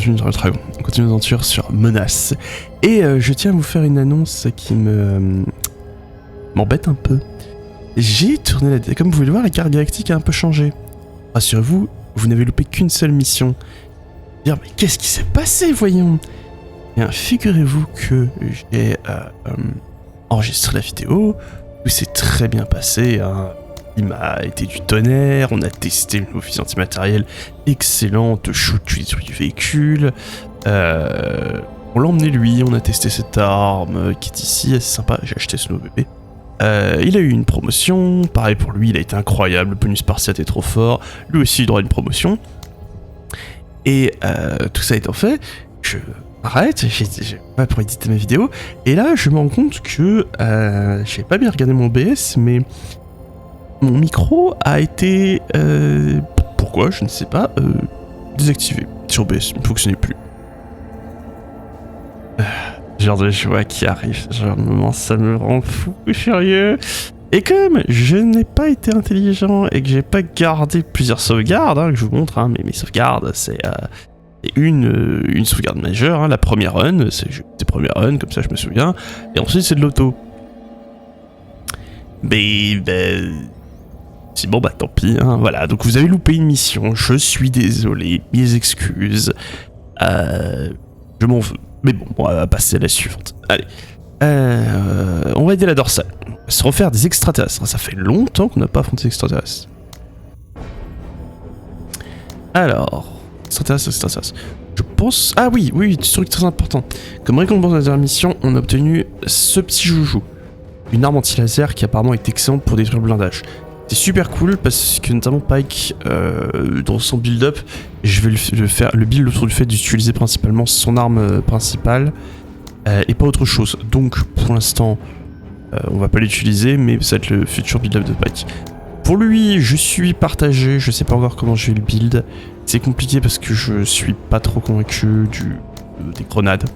continue dans le dragon. On continue l'aventure sur Menace. Et je tiens à vous faire une annonce qui m'embête un peu. J'ai tourné la... Comme vous pouvez le voir, la carte galactique a un peu changé. Rassurez-vous, vous n'avez loupé qu'une seule mission. Dire, mais qu'est-ce qui s'est passé, voyons? Bien, figurez-vous que j'ai enregistré la vidéo, tout s'est très bien passé, hein. Il m'a été du tonnerre, on a testé le nouveau fusil antimatériel excellente, shoot du véhicule. On l'a emmené lui, on a testé cette arme qui est ici, assez sympa, j'ai acheté ce nouveau bébé. Il a eu une promotion, pareil pour lui, il a été incroyable, le bonus spartiate est trop fort, lui aussi il aura une promotion. Et tout ça étant fait, je m'arrête, j'ai pas pour éditer ma vidéo, et là je me rends compte que j'ai pas bien regardé mon OBS, mais mon micro a été, pourquoi, je ne sais pas, désactivé sur OBS, il ne fonctionnait plus. Genre de joie qui arrive, genre de moment ça me rend fou furieux. Et comme je n'ai pas été intelligent et que j'ai pas gardé plusieurs sauvegardes, hein, que je vous montre, hein, mes sauvegardes, c'est une sauvegarde majeure, hein, la première run, c'est première run, comme ça je me souviens, et ensuite c'est de l'auto. Mais c'est bon, bah tant pis, hein, voilà, donc vous avez loupé une mission, je suis désolé, mes excuses, je m'en veux. Mais bon, on va passer à la suivante. Allez. On va aider la dorsale. On va se refaire des extraterrestres. Ça fait longtemps qu'on n'a pas affronté des extraterrestres. Alors. Extraterrestres. Je pense... Ah oui, truc très important. Comme récompense de la dernière mission, on a obtenu ce petit joujou. Une arme anti-laser qui apparemment est excellente pour détruire le blindage. C'est super cool parce que notamment Pike, dans son build-up, je vais le build autour du fait d'utiliser principalement son arme principale et pas autre chose. Donc pour l'instant, on va pas l'utiliser, mais ça va être le futur build-up de Pike. Pour lui, je suis partagé, je sais pas encore comment je vais le build. C'est compliqué parce que je suis pas trop convaincu des grenades.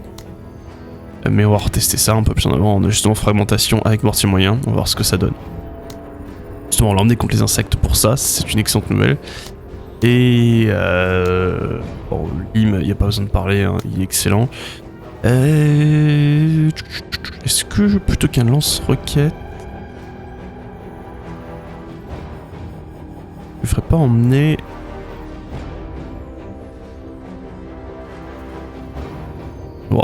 Mais on va retester ça un peu plus en avant. On a justement fragmentation avec mortier moyen, on va voir ce que ça donne. Justement, on l'a emmené contre les insectes pour ça, c'est une excellente nouvelle. Et bon, Lim, il n'y a pas besoin de parler, hein, il est excellent. Est-ce que plutôt qu'un lance-roquette, je ne ferais pas emmener... Ouais,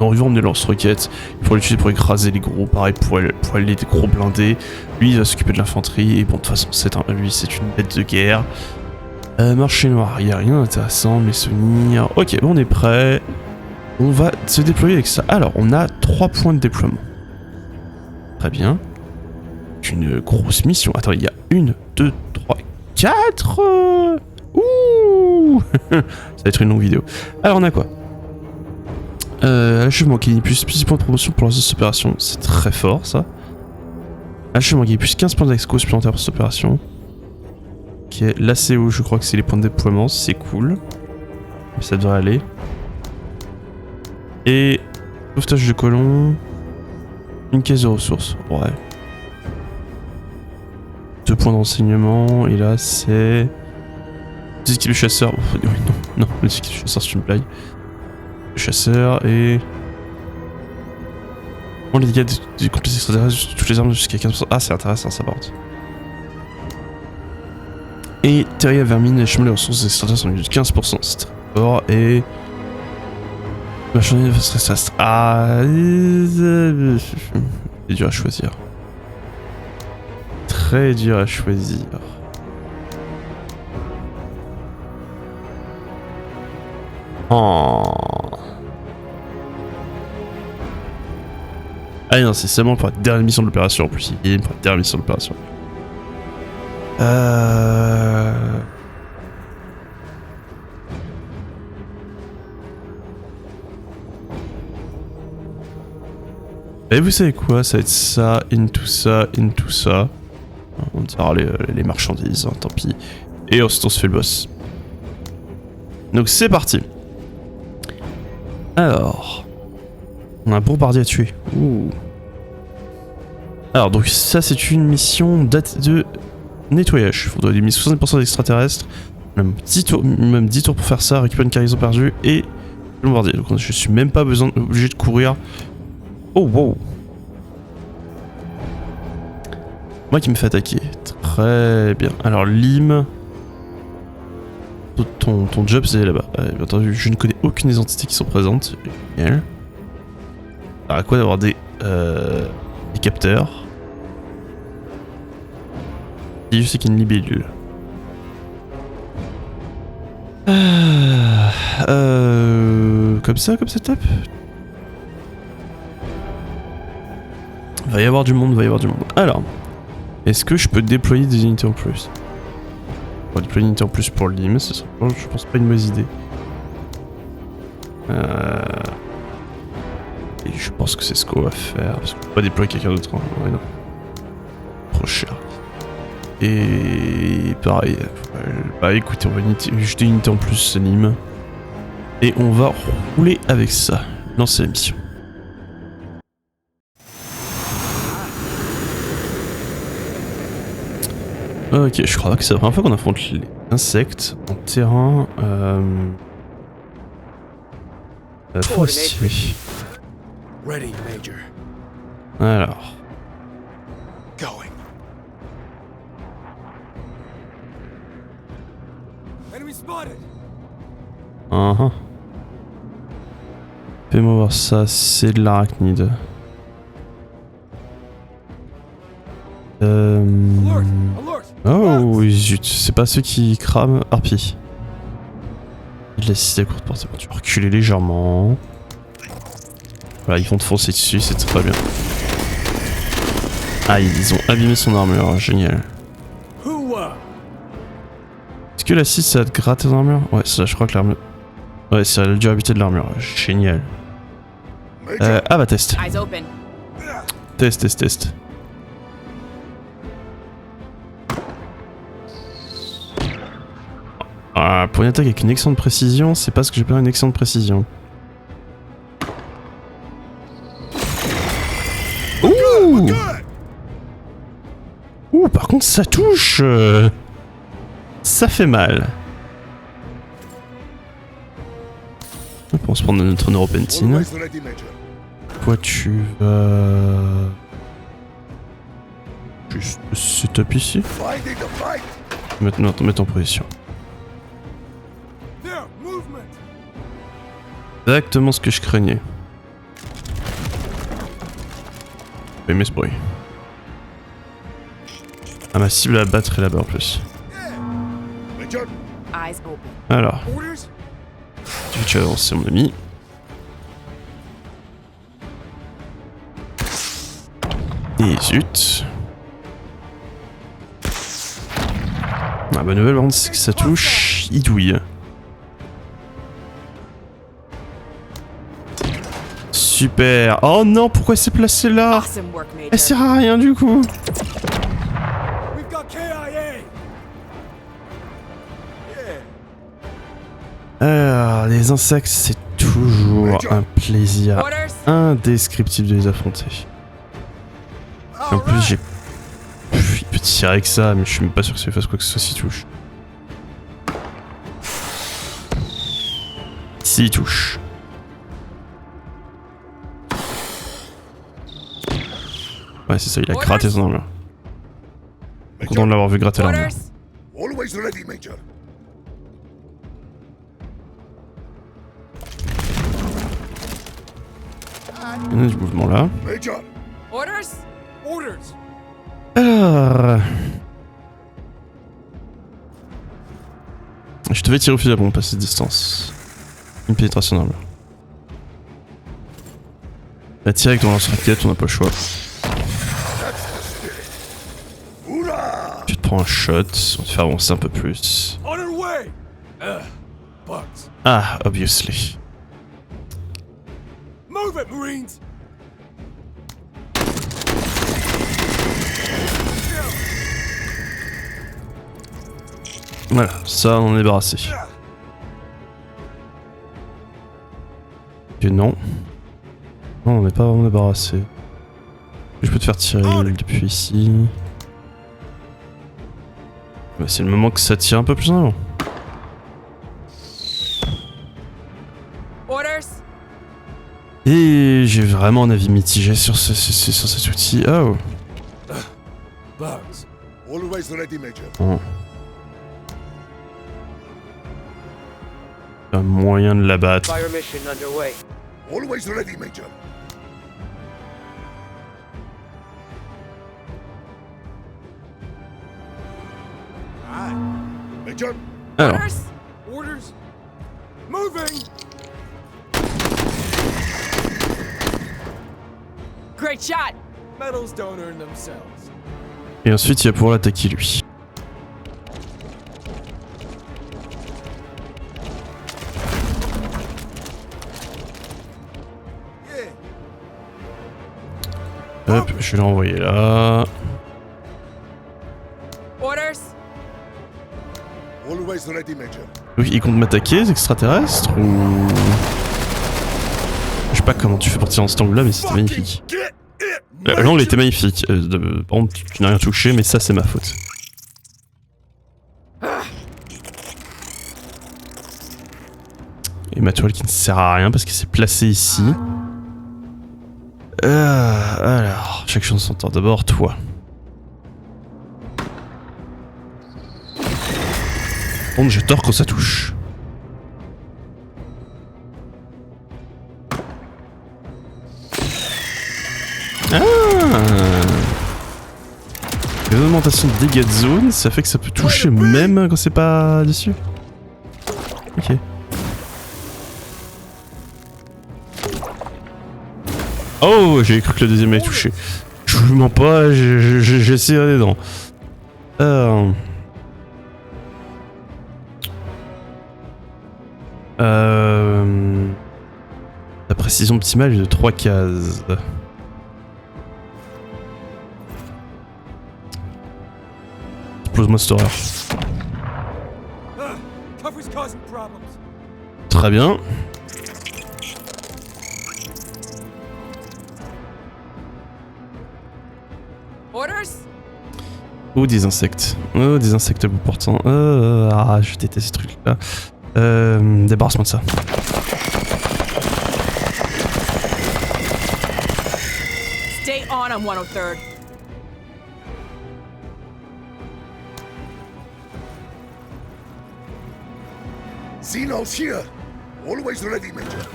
non, il va emmener le lance-roquette. Il faut l'utiliser pour écraser les gros, pareil pour aller les gros blindés. Lui, il va s'occuper de l'infanterie. Et bon, de toute façon, lui, c'est une bête de guerre. Marché noir, il n'y a rien d'intéressant, mes souvenirs. Ok, bon, on est prêt. On va se déployer avec ça. Alors, on a 3 points de déploiement. Très bien. Une grosse mission. Attends, il y a 1, 2, 3, 4. Ouh. Ça va être une longue vidéo. Alors, on a quoi? Achèvement qui plus 10 points de promotion pour lancer cette opération, c'est très fort ça. Achèvement qui plus 15 points d'exco supplémentaires pour cette opération. Ok, l'ACO, je crois que c'est les points de déploiement, c'est cool. Mais ça devrait aller. Et sauvetage de colons. Une caisse de ressources, ouais. 2 points d'enseignement, et là c'est... Des équipes de chasseurs, non, les équipes de chasseurs c'est une blague. Chasseur et... On les dégâts contre les extraterrestres, toutes les armes jusqu'à 15%. Ah, c'est intéressant ça par contre. Et terrier à vermine, les chemins des ressources des extraterrestres sont de 15%, c'est très fort. Et... Marchandise de stress. Ah... C'est dur à choisir. Très dur à choisir. Oh... Ah non, c'est seulement pour la dernière mission de l'opération en plus. Il est pour la dernière mission de l'opération. Et vous savez quoi? Ça va être ça, into ça, into ça. On va les marchandises, hein, tant pis. Et ensuite on se fait le boss. Donc c'est parti. Alors... On a un bombardier à tuer. Ouh. Alors donc ça c'est une mission de nettoyage. Il faudrait éliminer 60% d'extraterrestres Même 10 tours pour faire ça, récupérer une cargaison perdue et le bombardier. Donc je suis même pas obligé de courir. Oh wow. Moi qui me fait attaquer. Très bien. Alors Lim. Ton job c'est là-bas. Entendu, je ne connais aucune des entités qui sont présentes. Génial. Alors à quoi d'avoir des capteurs. Et je sais qu'il y a une libellule. Comme ça tape. Va y avoir du monde, Alors, est-ce que je peux déployer des unités en plus? On va déployer une unité en plus pour Lim, je pense pas une mauvaise idée. Et je pense que c'est ce qu'on va faire, parce qu'on peut pas déployer quelqu'un d'autre. Hein. Ouais, non. Trop cher. Et pareil. Bah écoutez, on va jeter une unité en plus Lim. Et on va rouler avec ça. Lancer la mission. Ok, je crois que c'est la première fois qu'on affronte les insectes en terrain forestier. Alors. Fais-moi voir ça, c'est de l'arachnide. Oh zut, c'est pas ceux qui crament harpie. Il a assisté à courte portée. Tu vas reculer légèrement. Voilà, ils vont te foncer dessus, c'est très bien. Ah, ils ont abîmé son armure, génial. Est-ce que la 6 ça va te gratter ton armure? Ouais, ça, je crois que l'armure. Ouais, c'est la durabilité de l'armure, génial. Ah bah test. Test. Ah, pour une attaque avec une excellente précision, c'est pas ce que j'ai besoin d'une excellente précision. Ouh! Ouh, par contre ça touche. Ça fait mal. On va se prendre notre neuropentine. Toi tu vas... Juste setup ici. Maintenant, mettre en position. Exactement ce que je craignais. J'ai aimé ce bruit. Ah, ma cible à battre est là-bas en plus. Alors. Tu vas avancer mon ami. Et zut. La bonne nouvelle, c'est que ça touche. Il douille. Super. Oh non, pourquoi c'est placé là? Elle sert à rien du coup. Alors, les insectes, c'est toujours un plaisir indescriptible de les affronter. Et en plus, j'ai... Il peut tirer avec ça, mais je suis même pas sûr que ça lui fasse quoi que ce soit s'il touche. S'il touche. Ouais, c'est ça, il a gratté son armure. Content de l'avoir vu gratter l'armure. Il y a du mouvement là. Alors... Je devais tirer au fusil à pompe à cette distance. Une pénétration d'armure. La tirer avec ton lance-roquette, on n'a pas le choix. Tu te prends un shot, on te fait avancer un peu plus. Ah, obviously. Voilà, ça on en est débarrassé. Et non. Non, on n'est pas vraiment débarrassé. Je peux te faire tirer depuis ici. Bah, c'est le moment que ça tire un peu plus en avant. Et j'ai vraiment un avis mitigé sur cet outil. Oh. Bugs. Always ready, Major. Oh. Un moyen de l'abattre. Fire mission underway. Always ready, Major. Aye. Major. Alors, Orders. Moving. Great shot. Medals don't earn themselves. et ensuite il va pouvoir l'attaquer lui. Yeah. Hop, je vais l'envoyer là. Orders. Always ready, Major. Donc il compte m'attaquer, les extraterrestres ou... Je sais pas comment tu fais pour tirer en cet angle là, mais c'était magnifique. Get it. L'angle était magnifique. Par contre, tu n'as rien touché, mais ça c'est ma faute. Et ma toile qui ne sert à rien parce qu'elle s'est placée ici. Alors, chaque chose en son temps. D'abord, toi. Bon, je tords quand ça touche. Ah! Une augmentation de dégâts de zone, ça fait que ça peut toucher même quand c'est pas dessus. Ok. Oh, j'ai cru que le deuxième avait touché. Je vous mens pas, j'ai essayé des dents. La précision optimale est de 3 cases. Explose-moi cette horreur. Cover's causing problems. Très bien. Orders. Oh, des insectes. Oh, des insectes à bout portant. Je déteste ce truc là. Débarrasse-moi de ça. Stay on 103rd. Xenos here. Always ready, Major.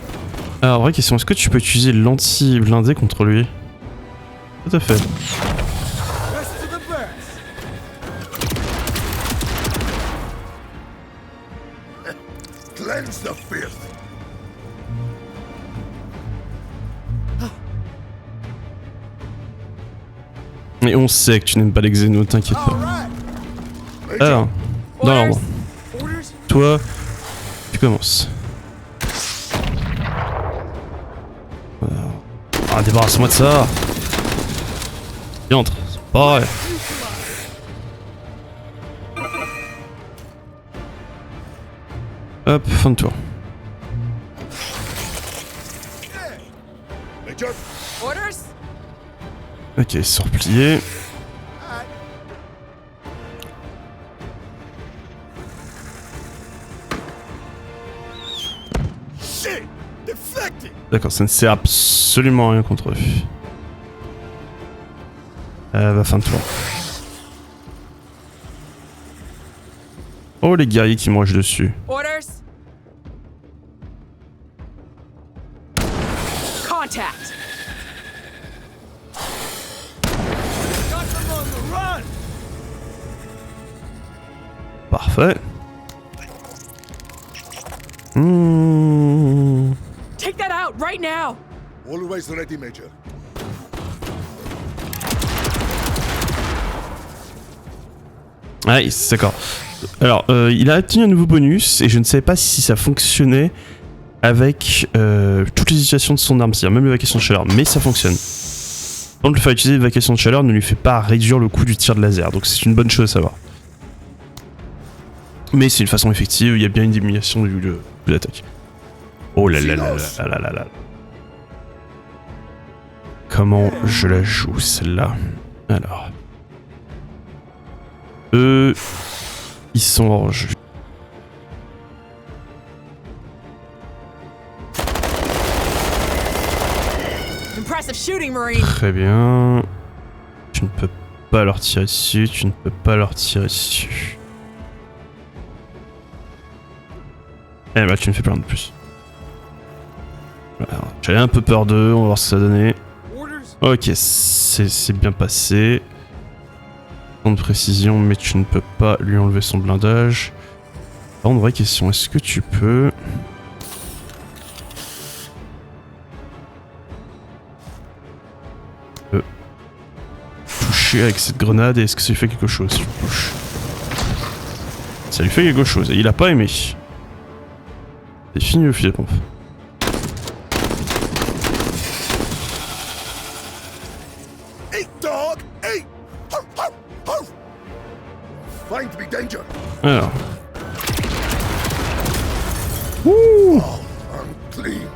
Alors, vraie question, est-ce que tu peux utiliser l'anti-blindé contre lui? Tout à fait. Best of the best. Cleanse the filth. Mais on sait que tu n'aimes pas les xénos, t'inquiète All pas. right. Alors, dans l'ordre. Orders. Toi, tu commences. Ah, débarrasse-moi de ça. Viens, entre. C'est pas vrai. Hop, fin de tour. Major. Orders. Ok, ils sont repliés. Shit. Deflected. D'accord, ça ne sert absolument à rien contre eux. Bah, fin de tour. Oh, les guerriers qui me rushent dessus. Orders. Contact. Got them on the run. Parfait. Mmh. Take that out right now. Always ready, Major. Ouais, d'accord. Alors, il a obtenu un nouveau bonus et je ne savais pas si ça fonctionnait avec toutes les utilisations de son arme, c'est-à-dire même l'évacuation de chaleur, mais ça fonctionne. Par contre, le fait d'utiliser l'évacuation de chaleur ne lui fait pas réduire le coût du tir de laser, donc c'est une bonne chose à savoir. Mais c'est une façon effective, il y a bien une diminution de l'attaque. Oh là là là là là là là. Comment je la joue celle-là? Alors. Eux, ils sont hors jeu. Impressive shooting, Marine. Très bien. Tu ne peux pas leur tirer dessus, tu ne peux pas leur tirer dessus. Eh bah tu me fais plein de plus. J'avais un peu peur d'eux, on va voir ce que ça donnait. Orders? Ok, c'est bien passé. Temps de précision, mais tu ne peux pas lui enlever son blindage. Par contre, vraie question, est-ce que tu peux... toucher avec cette grenade et est-ce que ça lui fait quelque chose si tu le touches? Ça lui fait quelque chose et il a pas aimé. C'est fini le fusil à pompe. Eat, dog! Eat! Huff, huff, huff! Find to be danger. Alors. Ouh! Oh, I'm clean.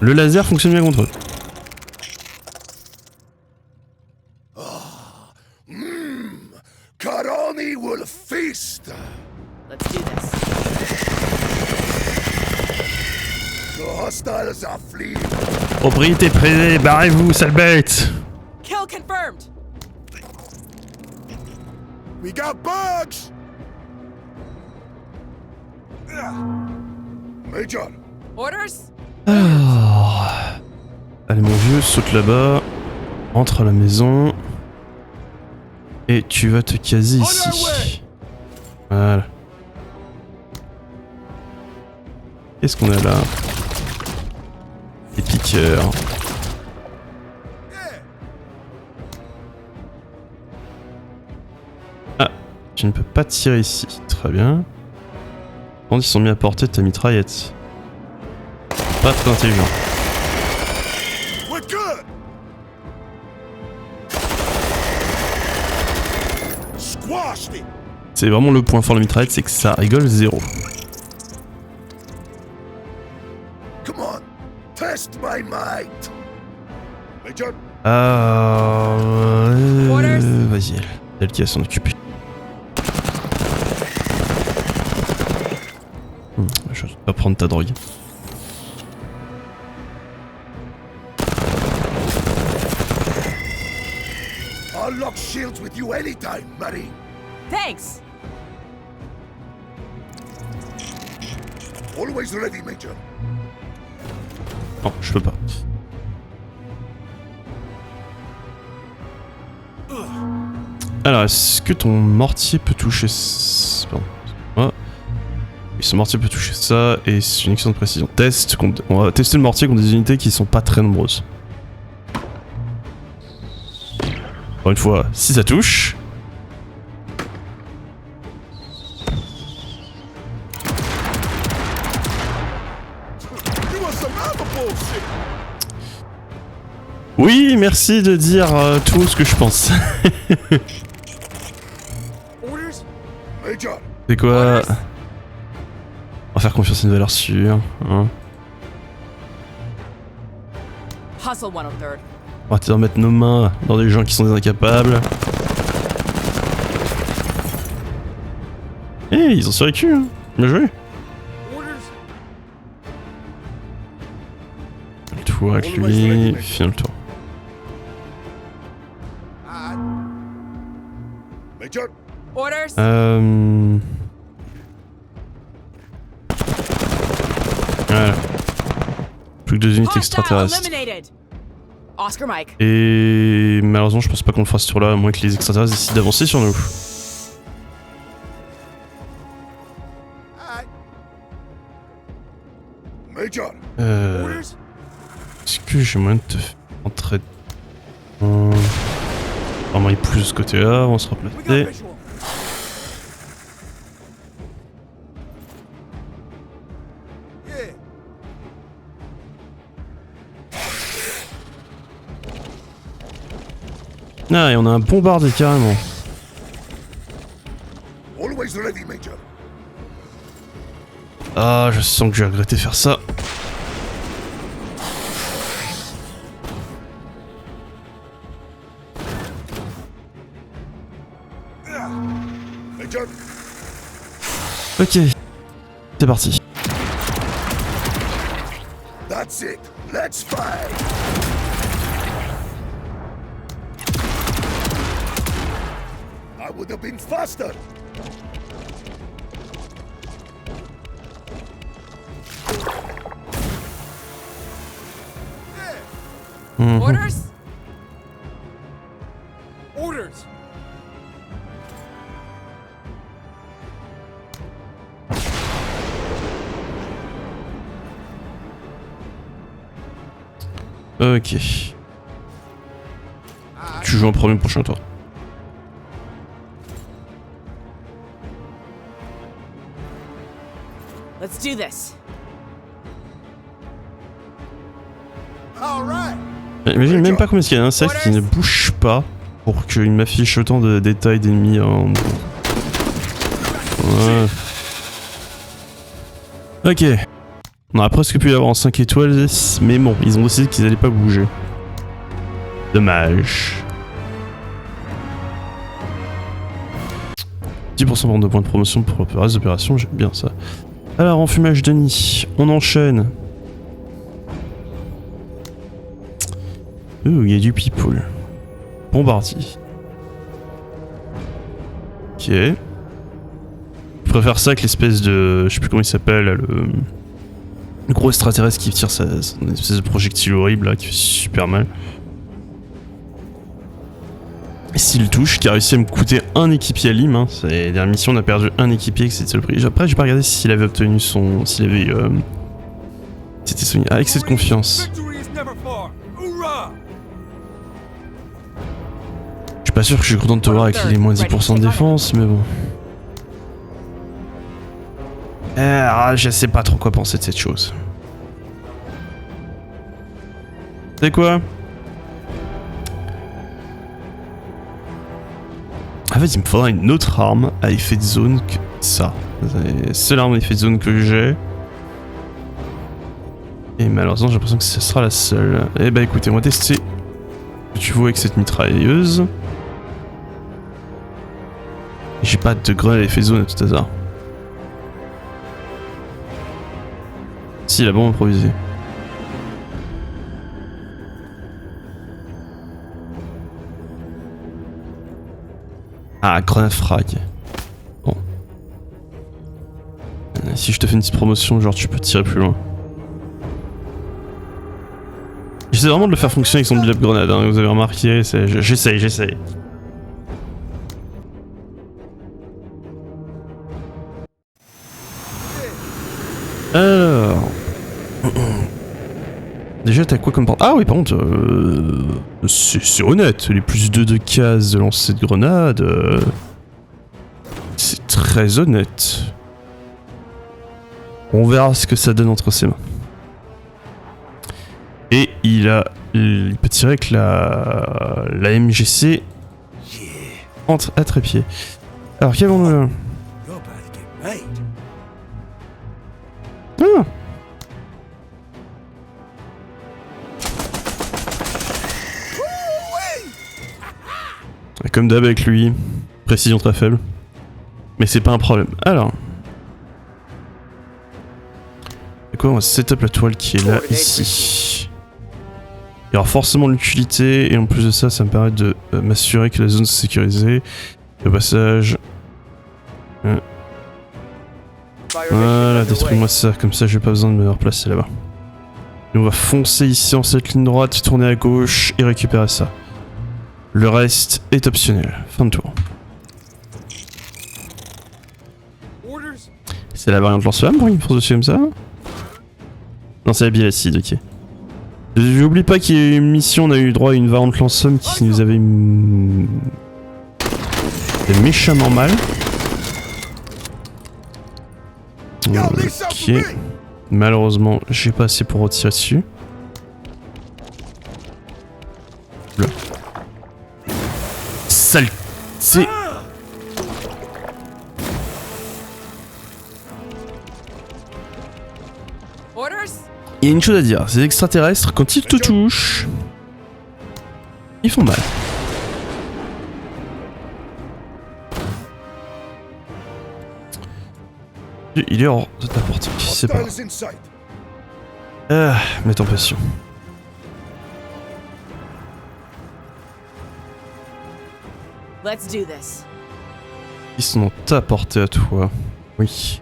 Le laser fonctionne bien contre eux. Karani will feast. Let's do this. The hostiles are fleeing. Propriété privée, barrez-vous, sale bête! Kill confirmed. We got bugs. Major, Orders? Ah. Allez mon vieux, saute là-bas. Entre à la maison. Et tu vas te caser ici. Voilà. Qu'est-ce qu'on a là? Des piqueurs. Ah, tu ne peux pas tirer ici. Très bien. Quand ils sont mis à portée de ta mitraillette. Pas très intelligent. we're good. Squashed it. C'est vraiment le point fort de la mitraillette, c'est que ça rigole zéro. Come on, test my might. Major, Vas-y, elle qui va s'en occuper. Je vais pas prendre ta drogue. I'll lock shields with you anytime, Marine. Thanks. Always ready, Major. Non, je peux pas. Alors, est-ce que ton mortier peut toucher... Pardon. Ah. Oui, son mortier peut toucher ça, et c'est une excellente précision. On va tester le mortier contre des unités qui sont pas très nombreuses. Encore une fois, si ça touche... You want some other bullshit? Oui, merci de dire tout ce que je pense. Orders? Major, C'est quoi? On va faire confiance à une valeur sûre. Hein. Hustle 103rd. On va te remettre nos mains dans des gens qui sont des incapables. Eh, ils ont survécu, hein. Bien joué. orders? Le tour avec lui, finis le tour. Major, Orders? Voilà. Plus que 2 unités Hostile extraterrestres. eliminated. Oscar Mike. Et malheureusement, je pense pas qu'on le fera ce tour-là, à moins que les extraterrestres décident d'avancer sur nous. Major, Euh... orders? Est-ce que j'ai moyen de te faire entrer dedans? Vraiment, il pousse de ce côté-là, on va se We got replacer. visual. Yeah. Ah, et on a un bombardé carrément. Always ready, Major. Ah, je sens que je vais regretter faire ça. Major, Ok, c'est parti. That's it. Let's fight. I would have been faster. Orders? Orders! Ok. Tu joues en premier prochain tour. Let's do this. All right. Imagine même pas combien il y a d'insectes qui ne bougent pas pour qu'il m'affiche autant de détails d'ennemis en... Ouais. Ok. On aurait presque pu l'avoir en 5 étoiles, mais bon, ils ont décidé qu'ils allaient pas bouger. Dommage. 10% de points de promotion pour le reste d'opération, j'aime bien ça. Alors, enfumage de nid, on enchaîne. Ouh, il y a du people. Bombardier. Ok. Je préfère ça que l'espèce de... Je sais plus comment il s'appelle, le gros extraterrestre qui tire son espèce de projectile horrible là, qui fait super mal. Et s'il touche, qui a réussi à me coûter un équipier à Lim, hein. C'est la dernière mission, on a perdu un équipier, que c'était le prix. Après, j'ai pas regardé s'il avait obtenu son... S'il avait... C'était son... Avec cette confiance. Victory is never far. Hoorah! Je suis pas sûr que je suis content de te voir avec les moins 10% de défense, mais bon. Je sais pas trop quoi penser de cette chose. C'est quoi? En fait, il me faudra une autre arme à effet de zone que ça. C'est la seule arme à effet de zone que j'ai. Et malheureusement, j'ai l'impression que ce sera la seule. Eh bah écoutez, on va tester ce que tu vois avec cette mitrailleuse. J'ai pas de grenade à effet de zone à tout hasard. Si, la bombe improvisée. Ah, grenade frag. Bon. Si je te fais une petite promotion, genre tu peux tirer plus loin. J'essaie vraiment de le faire fonctionner avec son build-up grenade, hein, vous avez remarqué, j'essaye. Alors... Déjà t'as quoi comme porte? Ah oui par contre, c'est honnête, les plus 2 de cases de lancer de grenade, c'est très honnête. On verra ce que ça donne entre ses mains. Et il peut tirer avec la MGC à trépied. Alors qu'avons-nous là? You're about to get made. Ah. Comme d'hab avec lui, précision très faible. Mais c'est pas un problème. Alors. C'est quoi? On va setup la toile qui est là, ici. Il y aura forcément l'utilité, et en plus de ça, ça me permet de m'assurer que la zone est sécurisée. Le passage. Voilà, détruis-moi ça, comme ça j'ai pas besoin de me replacer là-bas. Et on va foncer ici en cette ligne droite, tourner à gauche et récupérer ça. Le reste est optionnel. Fin de tour. C'est la variante lance-flamme pour une force dessus comme ça? Non, c'est la bile acide, ok. J'oublie pas qu'il y a eu une mission, on a eu droit à une variante lance-flamme qui nous avait fait méchamment mal. Ok. Malheureusement, j'ai pas assez pour retirer dessus. Là. Sale... C'est... Il y a une chose à dire, ces extraterrestres, quand ils te touchent, ils font mal. Il est hors de ta portée, c'est pas grave. Hostiles in sight. Ah, mets en pression. Let's do this. Ils sont à portée à toi. Oui.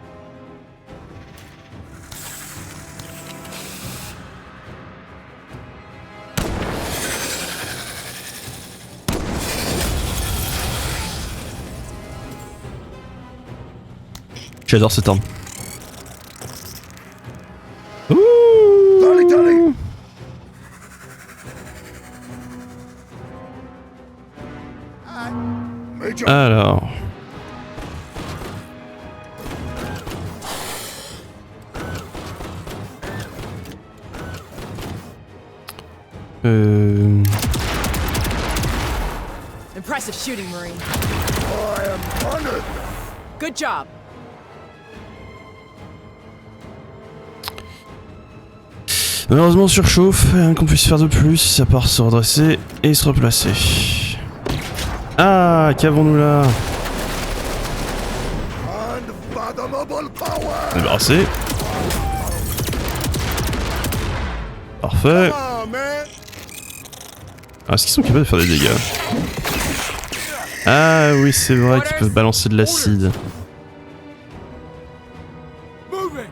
J'adore cette arme. Dolly, Dolly! Major! Alors. Impressive shooting, Marine. I am honored! Good job. Malheureusement, surchauffe, rien qu'on puisse faire de plus, à part se redresser et se replacer. Ah, qu'avons-nous là? Unfathomable power! Débarrassé. Parfait. Come on, man! Ah, est-ce qu'ils sont capables de faire des dégâts? Ah oui, c'est vrai qu'ils peuvent balancer de l'acide. Moving.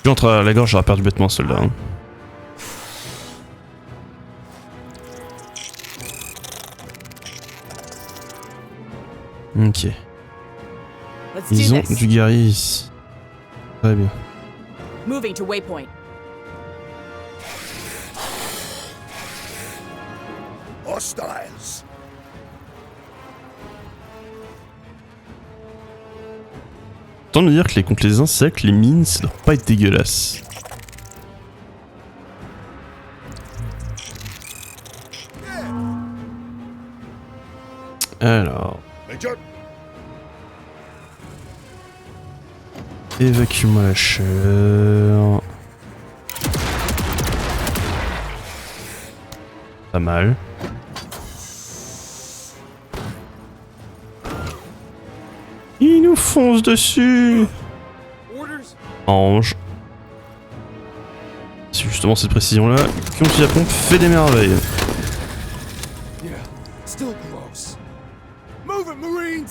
Entre la gorge, j'aurais perdu bêtement celui-là. Hein. Ok. Let's do Ils ont this. du guerrier ici. Très bien. Moving to waypoint. Hostiles! Tant de me dire que contre les insectes, les mines, ça doit pas être dégueulasse. Alors, Major! évacue-moi la chaleur. Pas mal. Ils nous foncent dessus. Orders. Ange. C'est justement cette précision-là qui, la pompe, fait des merveilles. Yeah. Still gross. Move it, Marines.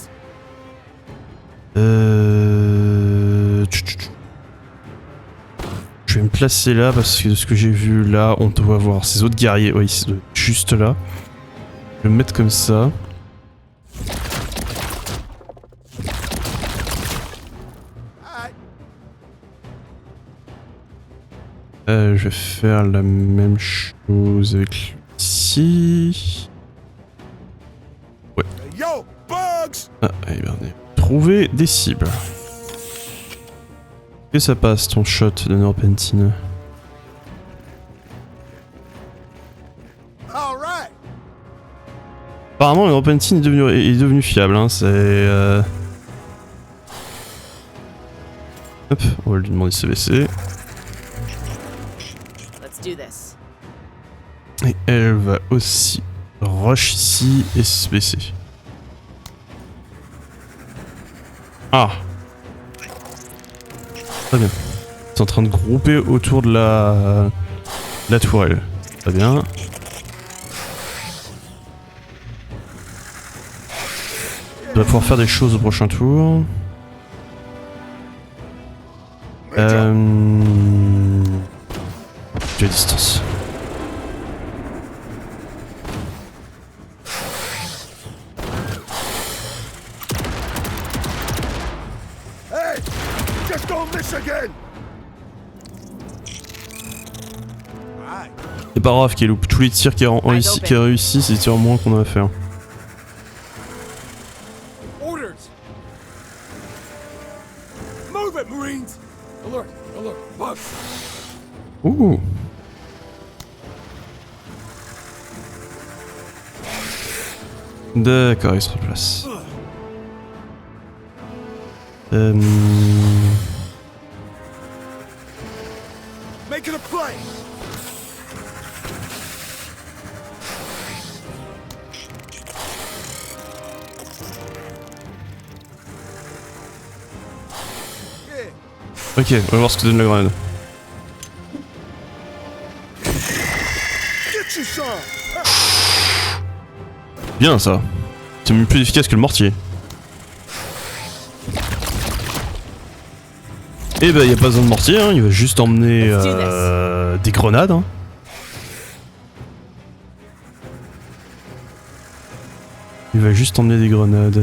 Je vais me placer là parce que de ce que j'ai vu là, on doit avoir ces autres guerriers. Oui, c'est juste là. Je vais me mettre comme ça. Je vais faire la même chose avec lui ici. Hey, yo, bugs! Ah, allez, regardez. Trouver des cibles. Que ça passe ton shot de Norpentine? All right! Apparemment, Norpentine est devenu fiable. Hein, c'est. Hop, on va lui demander de se baisser. Let's do this. Et elle va aussi rush ici et se baisser. Ah! Très bien. Ils sont en train de grouper autour de la tourelle. Très bien. On va pouvoir faire des choses au prochain tour. Major! De distance. Hey! Just don't miss again! Alright. C'est pas grave qu'il loupe tous les tirs qui réussissent, c'est des tirs en moins qu'on a à faire. Orders. Move it, Marines. Alert. Alert. Bugs. Ouh! D'accord, il se replace. Making a play! Ok, on va voir ce que donne la grenade. Get you some! Bien ça. C'est même plus efficace que le mortier. Et bah y a pas besoin de mortier, hein, il va juste emmener des grenades. Hein. Il va juste emmener des grenades.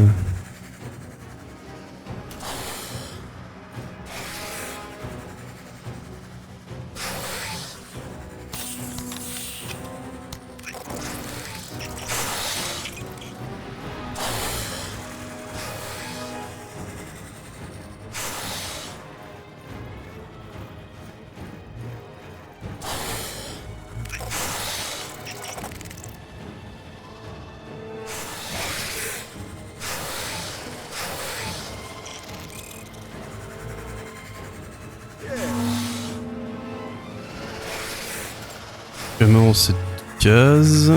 Vraiment cette case.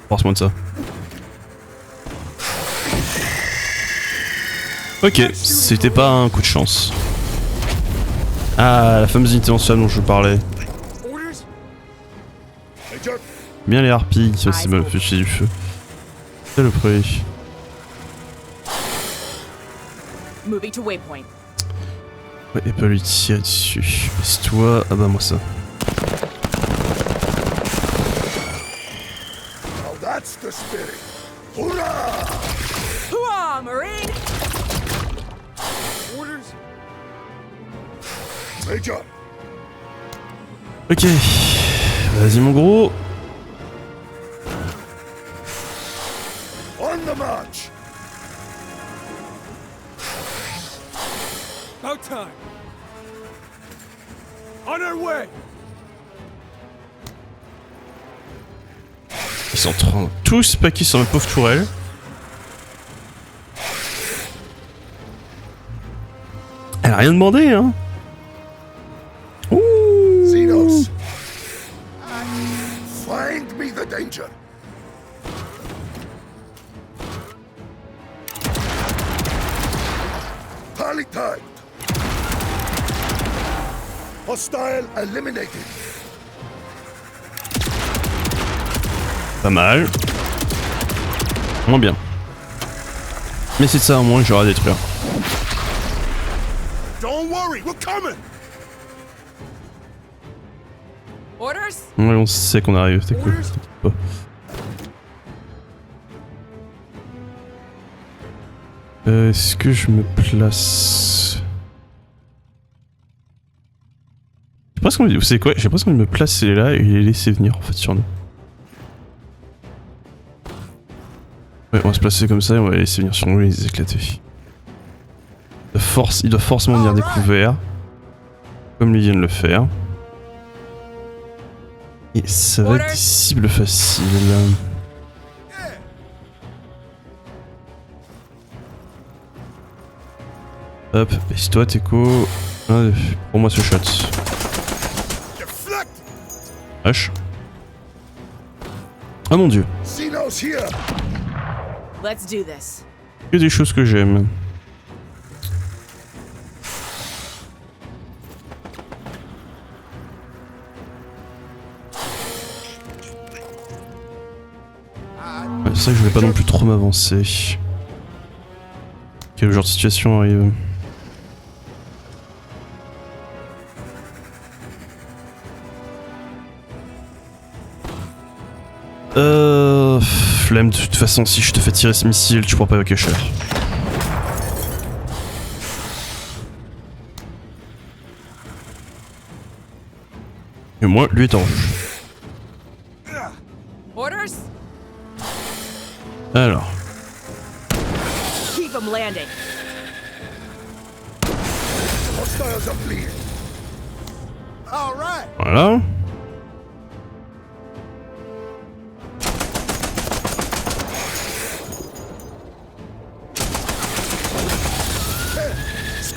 Force-moi de ça. Ok, c'était pas un coup de chance. Ah, la fameuse unité ancienne dont je vous parlais. Orders? Major, Bien les harpies, ça c'est mal fait chier du feu. C'est le prix. Moving to waypoint. Ouais, et pas lui tirer dessus. Baisse-toi, ah bah moi ça. now that's the spirit. Hurrah! Hooah, Marine! Orders? Major, Ok, vas-y mon gros. on the march! About time. On our way. Ils sont en train tous paquer sur ma pauvre tourelle. Elle a rien demandé hein. Ouh. Xenos! Find me the danger! Pali-timed! Hostile eliminated! Pas mal. Moins bien. Mais c'est ça au moins que j'aurai à détruire. Don't worry, we're coming! Orders? Ouais, on sait qu'on arrive, t'inquiète pas. Est-ce que je me place... J'ai presque envie, vous savez quoi? J'ai presque envie de me placer là et les laisser venir en fait sur nous. Ouais, on va se placer comme ça et on va les laisser venir sur nous et les éclater. Il doit forcément venir découvert. Comme lui vient de le faire. Et ça va être des cibles faciles. Hop, baisse-toi Teco. Allez, pour moi ce shot. Deflect! H. Ah mon dieu. Xenos here! Let's do this. Que des choses que j'aime. Ouais, c'est ça que je vais pas non plus trop m'avancer. Quel genre de situation arrive? Flemme, de toute façon, si je te fais tirer ce missile, tu pourras pas évacuer cher. Et moi, lui est en rouge. Orders? Alors. Keep them landing. Hostiles are bleeding! Alright! Voilà.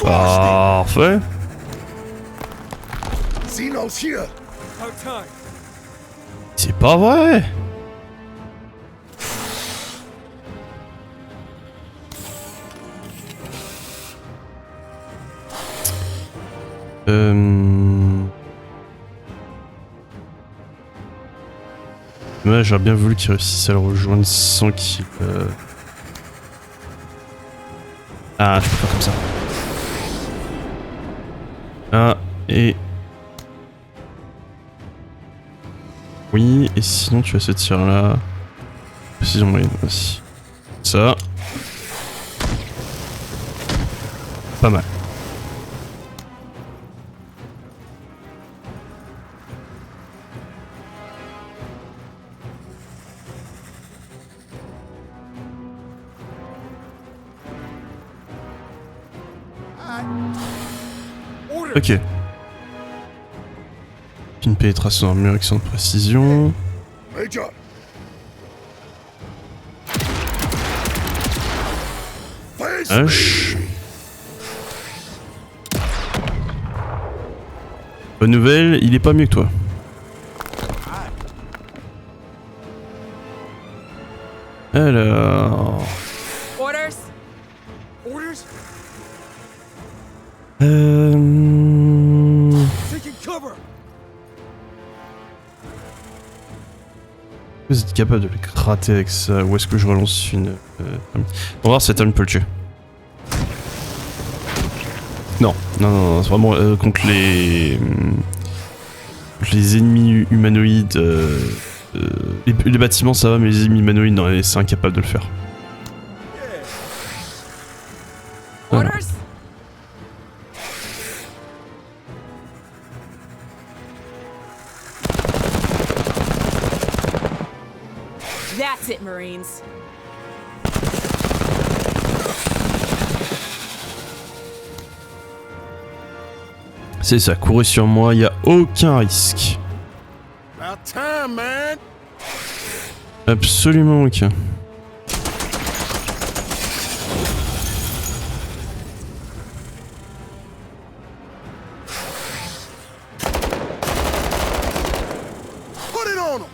Parfait. Xenos here! About time. C'est pas vrai. Ouais, j'aurais bien voulu qu'il réussisse à le rejoindre sans qu'il... Ah, je peux faire comme ça. Ah, et... Oui, et sinon tu as ce tir là. Précision moyenne aussi. Ça. Pas mal. Orders. Ok. Une pénétration dans le mur avec son précision. Major. Face H. Bonne nouvelle, il est pas mieux que toi. Alors... Orders? Orders. Euh... Taking cover. Vous êtes capable de le gratter avec ça, ou est-ce que je relance une... On va voir si cette arme peut le tuer. Non, non, non, c'est vraiment contre les ennemis humanoïdes. Les bâtiments ça va, mais les ennemis humanoïdes, non, c'est incapable de le faire. Voilà. Orders? That's it, Marines. C'est ça, courez sur moi, y a aucun risque. About time, man. Absolument aucun. Put it on him.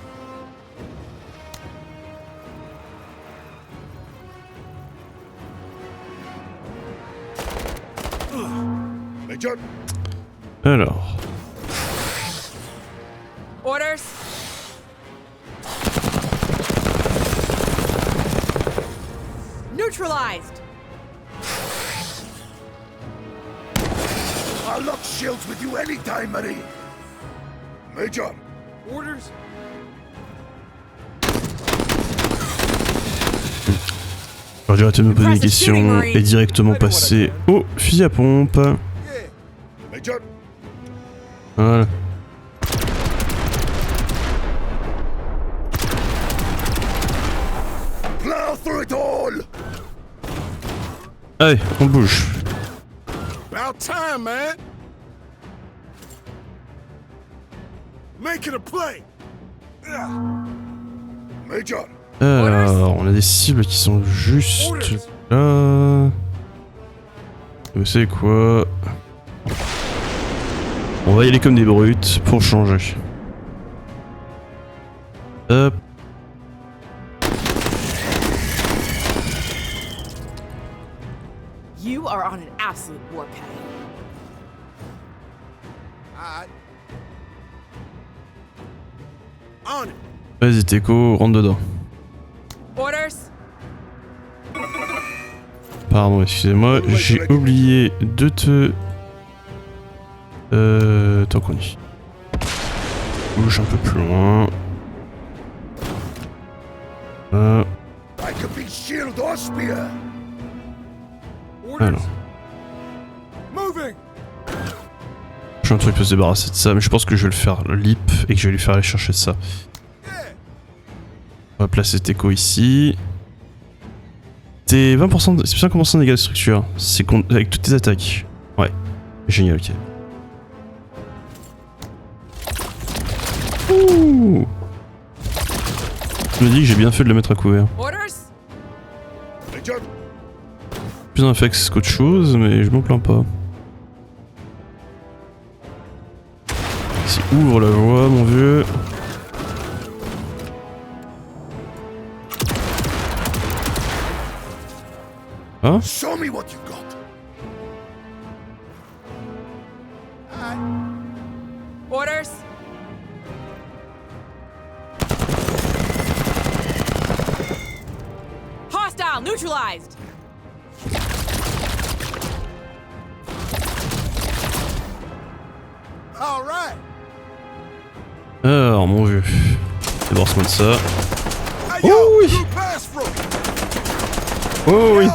Major. Alors... Orders? Neutralized! I'll lock shields with you anytime, Marine. Major. Orders. J'aurais dû arrêter de me poser des questions et directement passer au fusil à pompe. Yeah. Major. Voilà. Plow through it all. Allez, on bouge. About time, man. Make it a play. Major. Alors, on a des cibles qui sont juste là. Vous savez quoi? On va y aller comme des brutes pour changer. Hop. You are on an absolute warpath. Alright. On it. Vas-y, Teco, rentre dedans. Orders? Pardon, excusez-moi, j'ai oublié de te... tant qu'on y... Bouge un peu plus loin. I could be shield or spear. Orders. Alors, Moving. j'ai un truc pour se débarrasser de ça, mais je pense que je vais le faire leap et que je vais lui faire aller chercher ça. On va placer Teco ici. T'es 20%, c'est 50% de dégâts de structure. C'est avec toutes tes attaques. Ouais, génial, ok. Ouh. Je me dis que j'ai bien fait de le mettre à couvert. Orders? Major. Plus un réflexe qu'autre chose, mais je m'en plains pas. Ici, ouvre la voie, mon vieux. Hein? Show me what you got. neutralized. All right. Alors, mon vieux. Débarrasse-moi de ça. Hey, Oh, yo, oui. new pass through. Oh oui. Yo,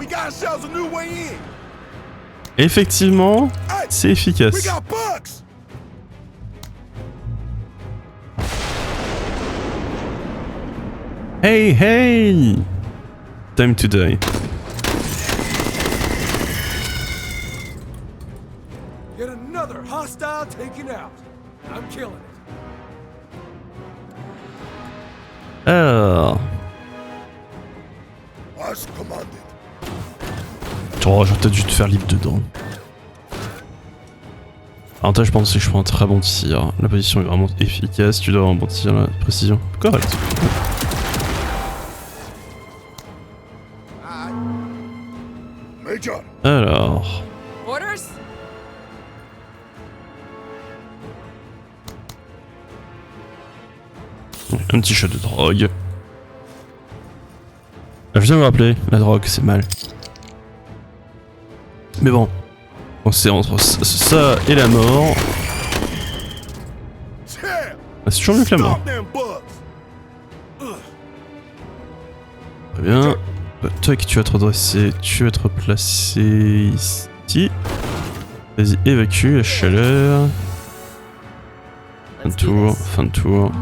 we got ourselves a new way in. Effectivement, Hey, c'est we efficace. got bugs. Hey, hey! Time to die. Yet another hostile taken out. I'm killing it. Alors... As commanded. Oh, j'aurais peut-être dû te faire libre dedans. Avantage, je pense que je prends un très bon tir. La position est vraiment efficace, tu dois avoir un bon tir, la précision. Correct. Major. Alors... Orders? Un petit shot de drogue. Je viens de me rappeler, la drogue c'est mal. Mais bon, on sait entre ça et la mort. Yeah. C'est toujours mieux que la mort. Stop them bugs. Très bien. Toi qui tu vas te redresser, tu vas te replacer ici. Vas-y, évacue la chaleur. Fin de tour, fin de tour.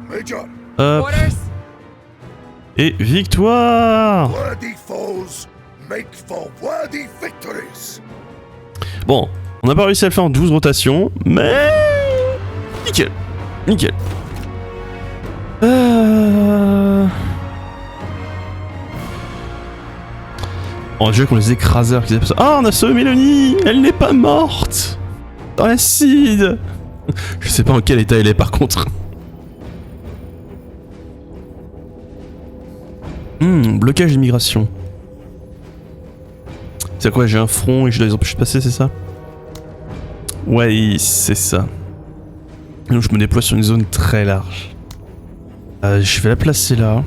Major. Hop, Orders? et victoire! Worthy foes make for worthy victories. Bon, on n'a pas réussi à le faire en 12 rotations, mais... Nickel, nickel. On dirait qu'on les écrasait alors qu'ils étaient... Ah, on a sauvé Mélanie! Elle n'est pas morte! Dans l'acide! Je sais pas en quel état elle est par contre. Blocage d'immigration. C'est quoi, j'ai un front et je dois les empêcher de passer, c'est ça? Ouais, c'est ça. Donc je me déploie sur une zone très large. Je vais la placer là.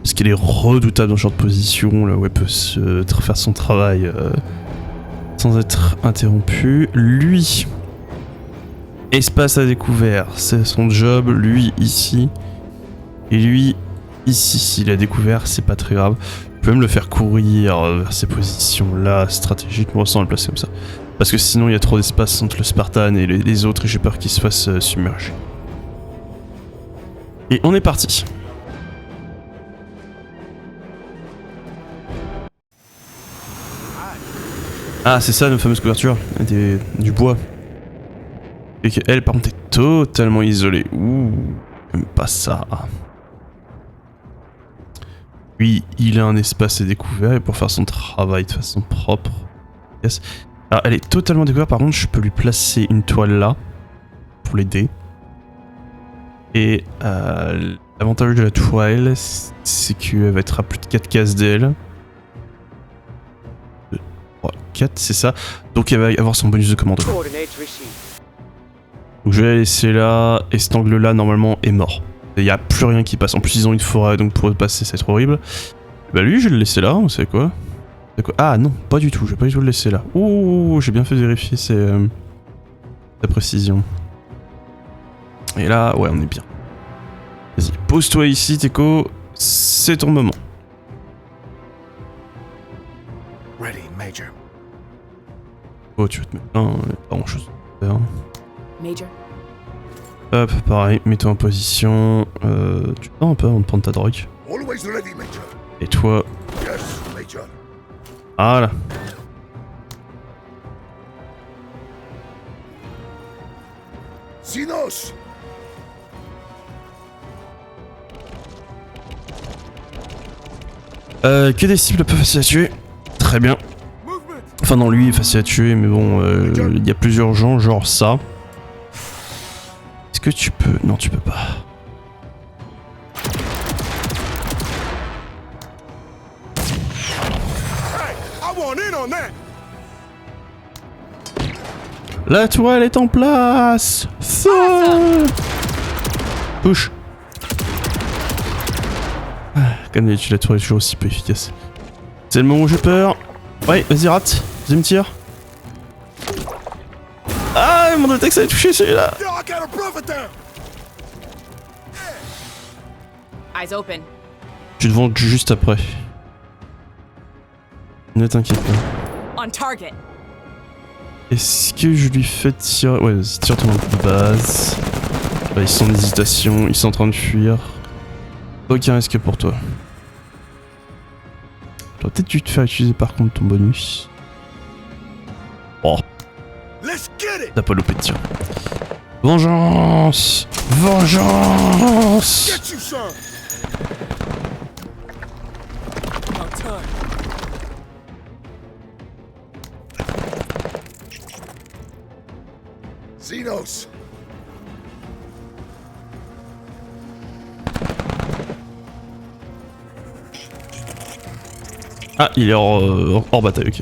Parce qu'elle est redoutable dans ce genre de position, là où elle peut faire son travail sans être interrompue. Lui, espace à découvert, c'est son job. Lui ici. Et lui ici, s'il a découvert, c'est pas très grave. Je peux même le faire courir vers ces positions-là, stratégiquement, sans le placer comme ça. Parce que sinon, il y a trop d'espace entre le Spartan et les autres, et j'ai peur qu'il se fasse submerger. Et on est parti. Ah, c'est ça, nos fameuses couvertures. Du bois. Et qu'elle, par contre, est totalement isolée. Ouh, j'aime pas ça. Lui, il a un espace à découvert et pour faire son travail de façon propre. Yes. Alors, elle est totalement découverte, par contre, je peux lui placer une toile là pour l'aider. Et l'avantage de la toile, c'est qu'elle va être à plus de 4 cases d'elle. 3, 4, c'est ça. Donc, elle va avoir son bonus de commando. Donc, je vais la laisser là, et cet angle-là, normalement, est mort. Il n'y a plus rien qui passe. En plus, ils ont une forêt, donc pour passer, c'est trop horrible. Bah lui, je vais le laisser là, vous savez quoi? Ah non, pas du tout, je vais pas du tout le laisser là. Ouh, j'ai bien fait vérifier sa précision. Et là, ouais, on est bien. Vas-y, pose-toi ici, Teko. C'est ton moment. Ready, Major. Oh, tu vas te mettre là, pas grand-chose à faire. Major? Hop, pareil, mets-toi en position. Tu peux un peu avant de prendre ta drogue. Always ready, Major. Et toi, Yes, Major. voilà. Sinos. Que des cibles peu faciles à tuer. Très bien. Enfin non, lui est facile à tuer, mais bon, il y a plusieurs gens, genre ça. Est-ce que tu peux... Non, tu peux pas. Hey, I want in on that. La toile est en place. Feu. Push. Comme d'habitude, la tour est toujours aussi peu efficace. C'est le moment où j'ai peur. Ouais, vas-y, rate. Deuxième tir. Ah, mon attaque, ça a touché celui-là. Yo, I got a brother down. Eyes open. Je te vends juste après. Ne t'inquiète pas. On target. Est-ce que je lui fais tirer... Ouais, vas-y, tire ton de base. Là, ils sont en hésitation, ils sont en train de fuir. Aucun risque pour toi. J'aurais peut-être dû te faire utiliser par contre ton bonus. Oh, Let's get it. t'as pas loupé de tir. Vengeance! Vengeance! Get you some. About time. Xenos. Ah, il est hors bataille, ok.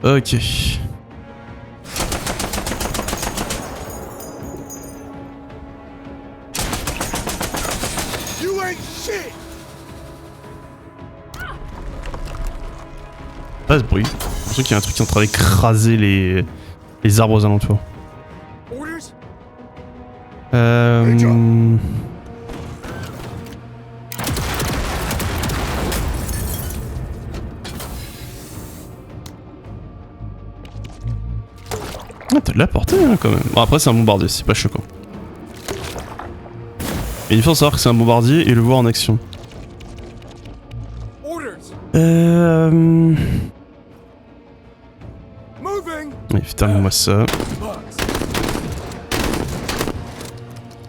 Ok. You ain't shit. Pas ce bruit. J'ai l'impression qu'il y a un truc qui est en train d'écraser les arbres aux alentours. Orders? Ah, t'as de la portée hein, quand même. Bon, après, c'est un bombardier, c'est pas choquant. Mais il faut savoir que c'est un bombardier et le voir en action. Orders! Moving! Ouais, termine-moi ça. Bugs.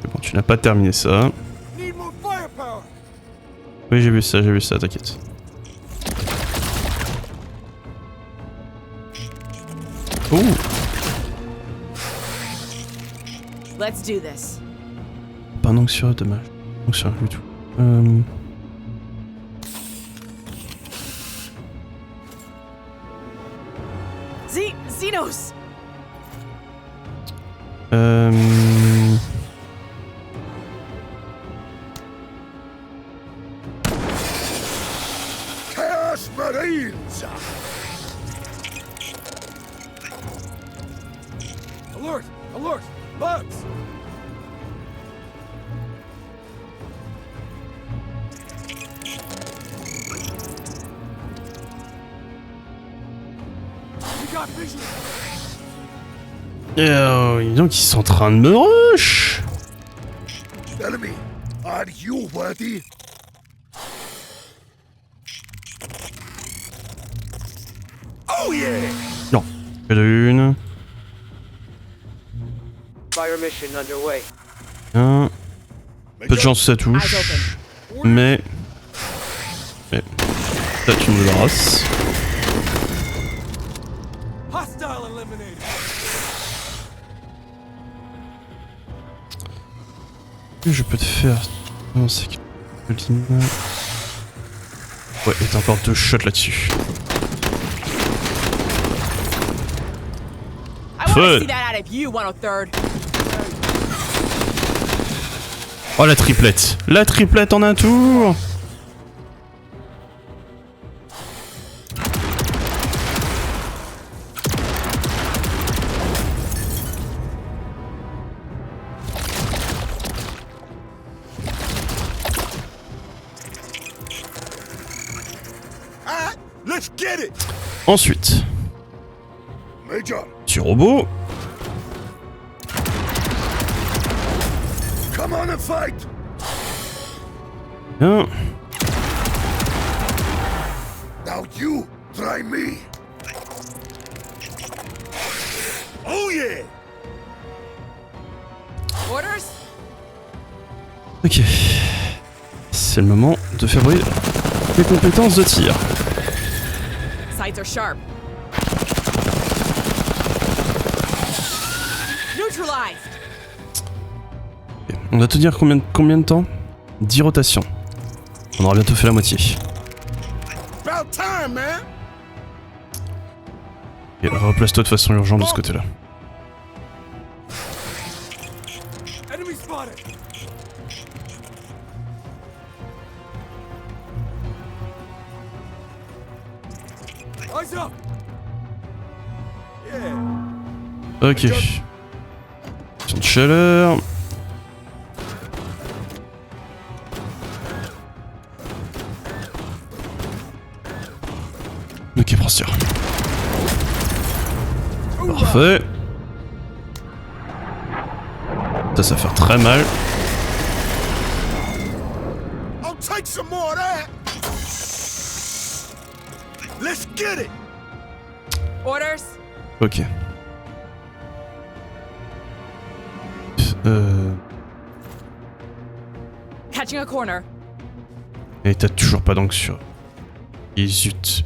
Bon, tu n'as pas terminé ça. Need more firepower! Oui, j'ai vu ça, t'inquiète. Oh! Let's do this. Pas un anxieux, dommage. Anxieux, du tout. Xenos! Chaos Marines. Alert! Alert! Bugs! We got vision! Donc ils sont en train de me rush! Enemy, are you worthy? Oh yeah! Non. Que de une. Fire mission underway. Un. Peu de chance que ça Eyes touche. open. Mais. Là tu me débarrasses. Hostile eliminated! Je peux te faire. Non, c'est que. Ouais, et t'as encore 2 shots là-dessus. I want Feu. to see that out of you, 103rd. Oh la triplette! La triplette en un tour! Ah, let's get it. Ensuite, Major, petit robot. come on and fight. Bien. Now you try me. Oh yeah! Orders? Ok. C'est le moment de faire briller les compétences de tir. Sights are sharp. Neutralized. Ok. On va te dire combien de temps? 10 rotations. On aura bientôt fait la moitié. About time, man. Et replace-toi de façon urgente de ce côté-là. Enemy spotted. Eyes up. Yeah. Ok. Son de chaleur. Ok, prends ce tir. Parfait. Ça va faire très mal. I'll take some more of that. Let's get it. Orders? Ok. Catching a corner. Et t'as toujours pas d'angle sur. Et zut.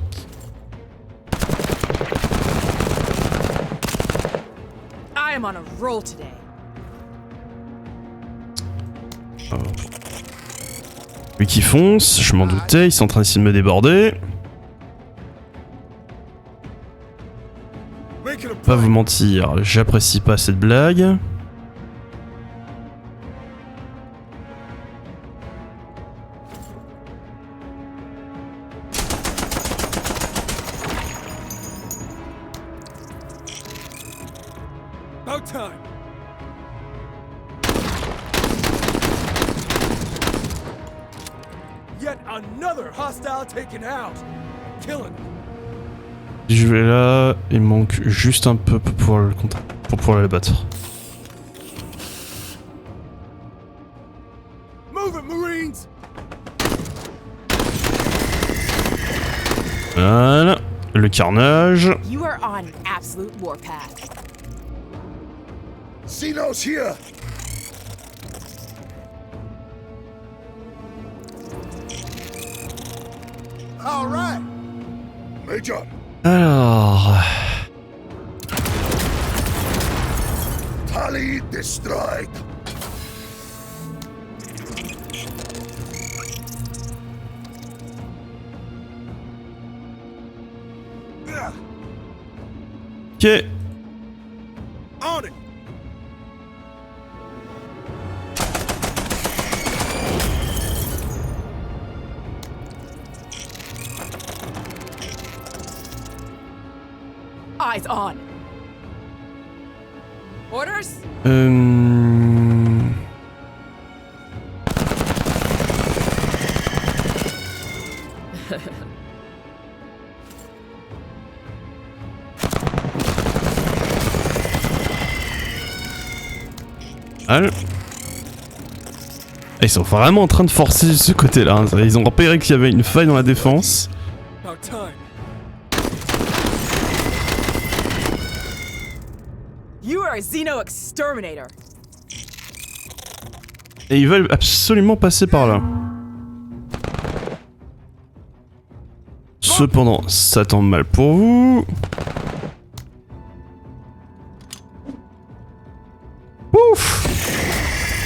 I am on a roll today. Oh. Lui qui fonce, je m'en doutais, ils sont en train d'essayer de me déborder. Making a Pas vous play. mentir, j'apprécie pas cette blague. About time. Yet another hostile taken out. Killing it. Je vais là, il manque juste un peu pour pouvoir le pour pouvoir le battre. Move it, Marines. Voilà, le carnage. You are on an absolute warpath. Xeno's here. All right. Major. Alors, Tally destroyed. ok. On it. Eyes on. Orders? Al. Ils sont vraiment en train de forcer ce côté-là. Hein. Ils ont repéré qu'il y avait une faille dans la défense. About time. You are a Xeno exterminator. Et ils veulent absolument passer par là. Cependant, ça tombe mal pour vous. Ouf!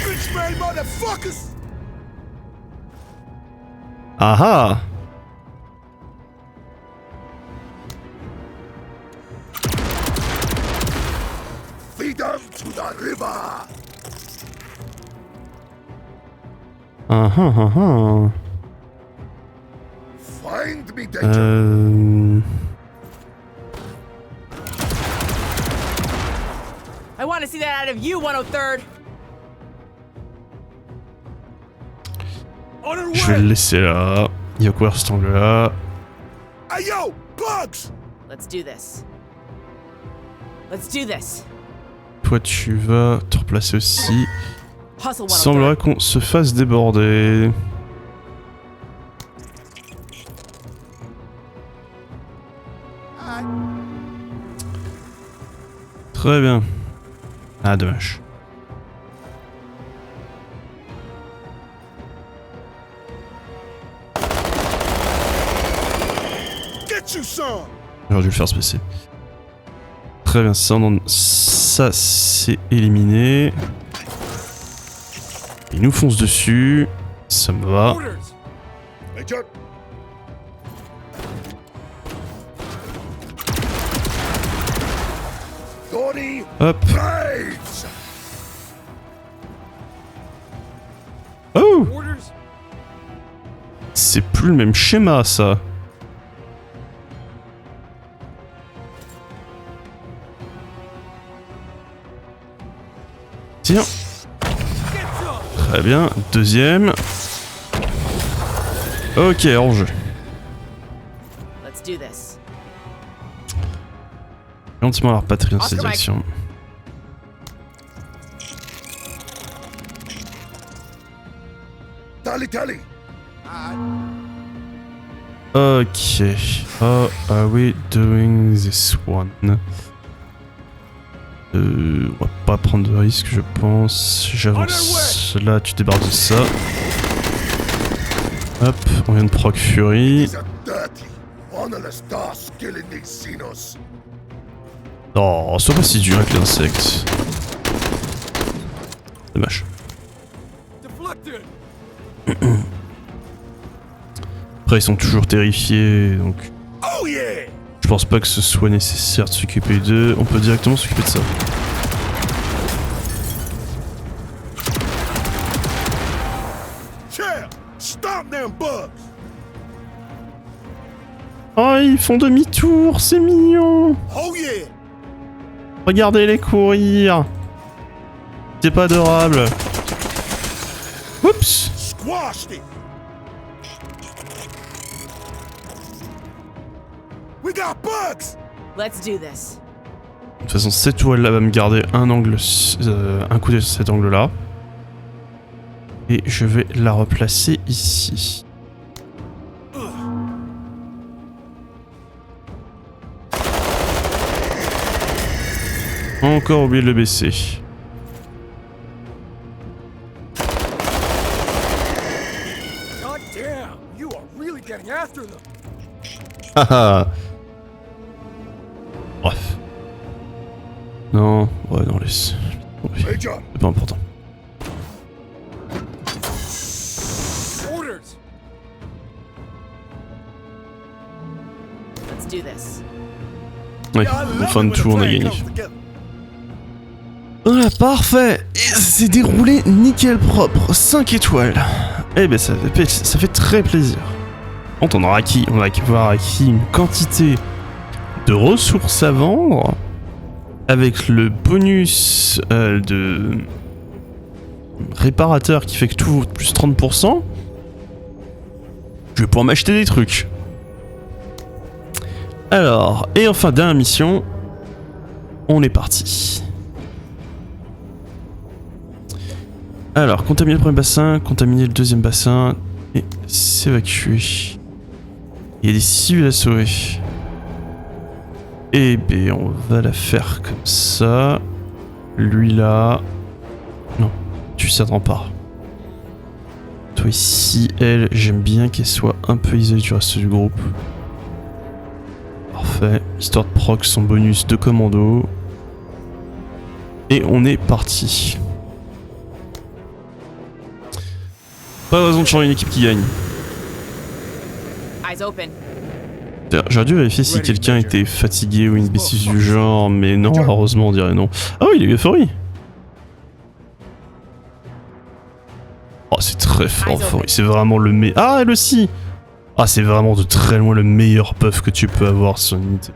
Rich man motherfuckers. Ah ah! Feed them to the river. Ah ah ah ah. Find me danger. I want to see that out of you, 103rd. On our Je vais le way. laisser là. Il y a quoi cet angle là? Hey yo, bugs. Let's do this. Let's do this. Toi tu vas te replacer aussi. Hustle, Il semblerait 103rd. qu'on se fasse déborder. Très bien. Ah dommage. Get you some. J'aurais dû le faire se passer. Très bien, ça c'est éliminé. Il nous fonce dessus. Ça me va. Orders. 40 Hop. blades! Oh! Orders? C'est plus le même schéma, ça. Tiens. Très bien. Deuxième. Ok, hors jeu. Let's do this. Gentiment la repatrie dans cette direction. Tally, tally! Ok. How are we doing this one? On va pas prendre de risque, je pense. J'avance. Là, tu débarques de ça. Hop, on vient de proc Fury. These are dirty, honorless tasks killing these Xenos. Oh, sois pas si dur avec l'insecte. Dommage. Deflected! Après, ils sont toujours terrifiés, donc Oh yeah! je pense pas que ce soit nécessaire de s'occuper d'eux. On peut directement s'occuper de ça. Chair, stomp them bugs! Oh, ils font demi-tour, c'est mignon. Oh yeah! Regardez-les courir. C'est pas adorable. Oups. Squashed it! We got bugs! Let's do this. De toute façon, cette toile-là va me garder un angle, un coup d'œil sur cet angle-là. Et je vais la replacer ici. Encore oublié de le baisser. God damn! You are really getting after them! Haha. Bref. Non, ouais, non, laisse. Oui, Major, c'est pas important. Orders! Let's do this. Oui, en fin de tour, on a gagné. Voilà, parfait. Et ça s'est déroulé nickel propre. 5 étoiles. Eh ben, ça fait très plaisir. On aura acquis une quantité de ressources à vendre. Avec le bonus de réparateur qui fait que tout plus 30%. Je vais pouvoir m'acheter des trucs. Alors, et enfin, dernière mission. On est parti. Alors, contaminer le premier bassin, contaminer le deuxième bassin et s'évacuer. Il y a des civils à sauver. Eh ben, on va la faire comme ça. Lui là. Non, tu s'attends pas. Toi ici, elle, j'aime bien qu'elle soit un peu isolée du reste du groupe. Parfait. Histoire de proc son bonus de commando. Et on est parti. Pas de raison de changer une équipe qui gagne. Eyes open. J'aurais dû vérifier si quelqu'un était fatigué ou une bêtise du genre, mais non, heureusement on dirait non. Ah oui, il est Euphorie. Oh, c'est très fort, Euphorie. C'est vraiment le meilleur. Ah, elle aussi. Ah, c'est vraiment de très loin le meilleur buff que tu peux avoir sur une unité.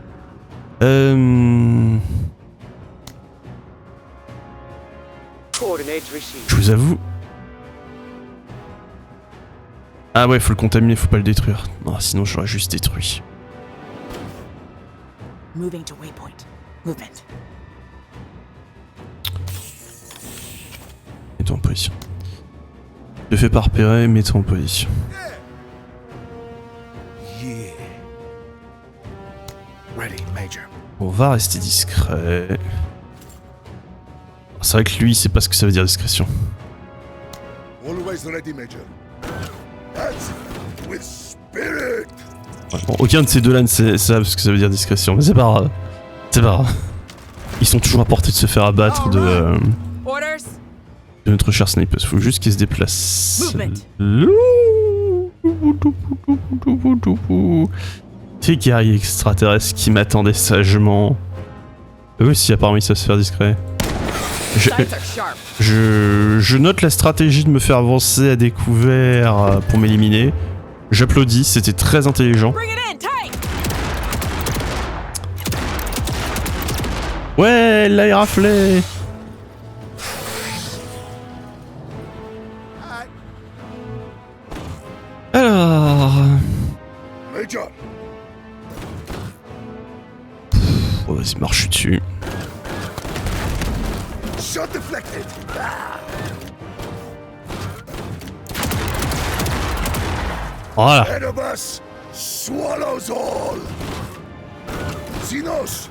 Coordinates received. Je vous avoue. Ah ouais, faut le contaminer, faut pas le détruire. Non, sinon j'aurais juste détruit. Moving to waypoint. Movement. Mets-toi en position. Je fais pas repérer, mets-toi en position. Yeah. Ready, Major. On va rester discret. C'est vrai que lui, il sait pas ce que ça veut dire discrétion. Always ready, Major. That's it. With spirit. Ouais, bon, aucun de ces deux-là ne sait ce que ça veut dire discrétion, mais c'est pas grave. C'est pas grave. Ils sont toujours à portée de se faire abattre de Orders. notre cher sniper. Faut juste qu'il se déplace. Ces guerriers extraterrestres qui m'attendaient sagement. Oui, si apparemment il sait se faire discret. Sights are sharp. Je note la stratégie de me faire avancer à découvert pour m'éliminer. J'applaudis, c'était très intelligent. Bring it in, tight. Ouais, elle l'a raflé. Alors... Major, Oh, vas-y, marche dessus. shot deflected. Voilà. Head of us swallows all. Xenos,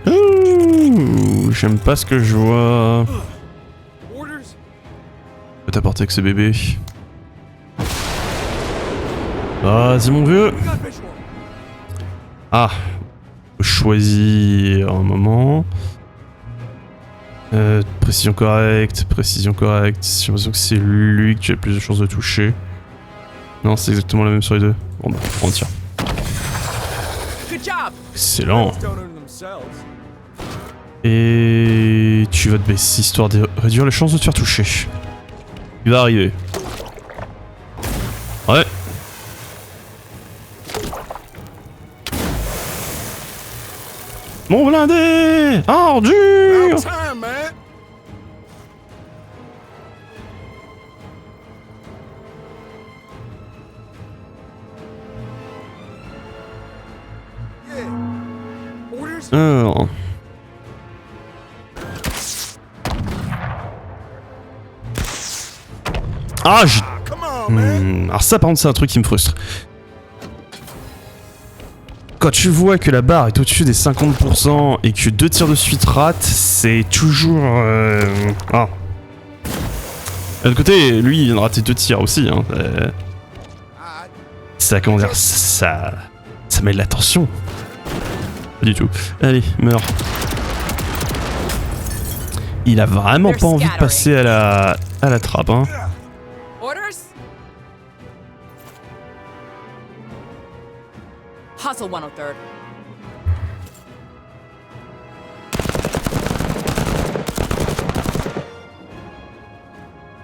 Ouh, j'aime pas ce que je vois. Orders? Je vais t'apporter avec ce bébé. Vas-y mon vieux. Got visual. Ah, faut choisir un moment. Précision correcte, précision correcte. J'ai l'impression que c'est lui que j'ai plus de chances de toucher. Non, c'est exactement la même sur les deux. Bon bah, on tire. Good job. Excellent. Don't own themselves. Et tu vas te baisser histoire de réduire les chances de te faire toucher. Il va arriver. Ouais. Mon blindé! Ordure! about time, man. Yeah. Orders? Alors. Ah, j'ai... Come on, man. Alors ça par contre c'est un truc qui me frustre. Quand tu vois que la barre est au-dessus des 50% et que 2 tirs de suite ratent, c'est toujours... Ah. De l'autre côté, lui il vient de rater 2 tirs aussi. Hein. Ça, comment dire, ça met de la tension. Pas du tout. Allez, meurs. Il a vraiment pas envie de passer à la trappe, hein. Orders? Hustle 103rd.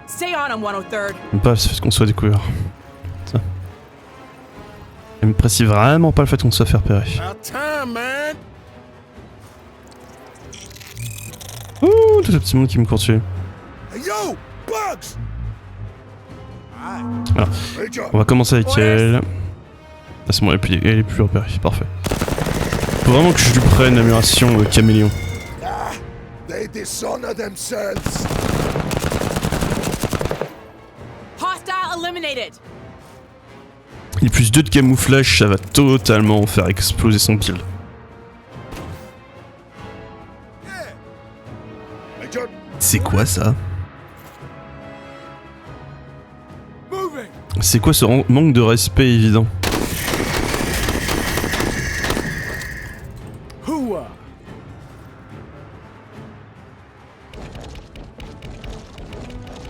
Stay on him, 103rd. J'aime pas le fait qu'on soit découvert. Ça. J'apprécie vraiment pas le fait qu'on soit fait repérer. About time, man. Ouh, tout ce petit monde qui me court dessus. Hey, yo, Bugs. Alors, Major, on va commencer avec elle. Ah, c'est bon, elle est plus repérée, parfait. Faut vraiment que je lui prenne l'amélioration caméléon. they dishonor themselves. Hostile eliminated. Il plus 2 de camouflage, ça va totalement faire exploser son build. Major, C'est quoi ça? Moving. C'est quoi ce manque de respect évident? Hooah.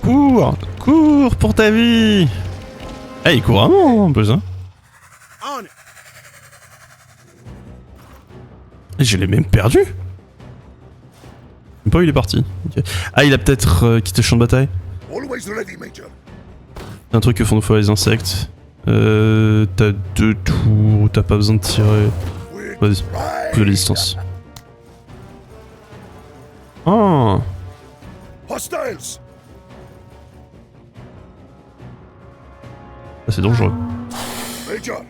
Cours! Cours pour ta vie! Eh, il court vraiment un peu ça. on it. Je l'ai même perdu. Je sais pas où il est parti. Ok. Ah, il a peut-être quitté le champ de bataille. Always ready, Major. C'est un truc que font des fois les insectes. T'as 2 tours, t'as pas besoin de tirer. Vas-y, coup de la distance. Ah, Hostiles. c'est dangereux. Major,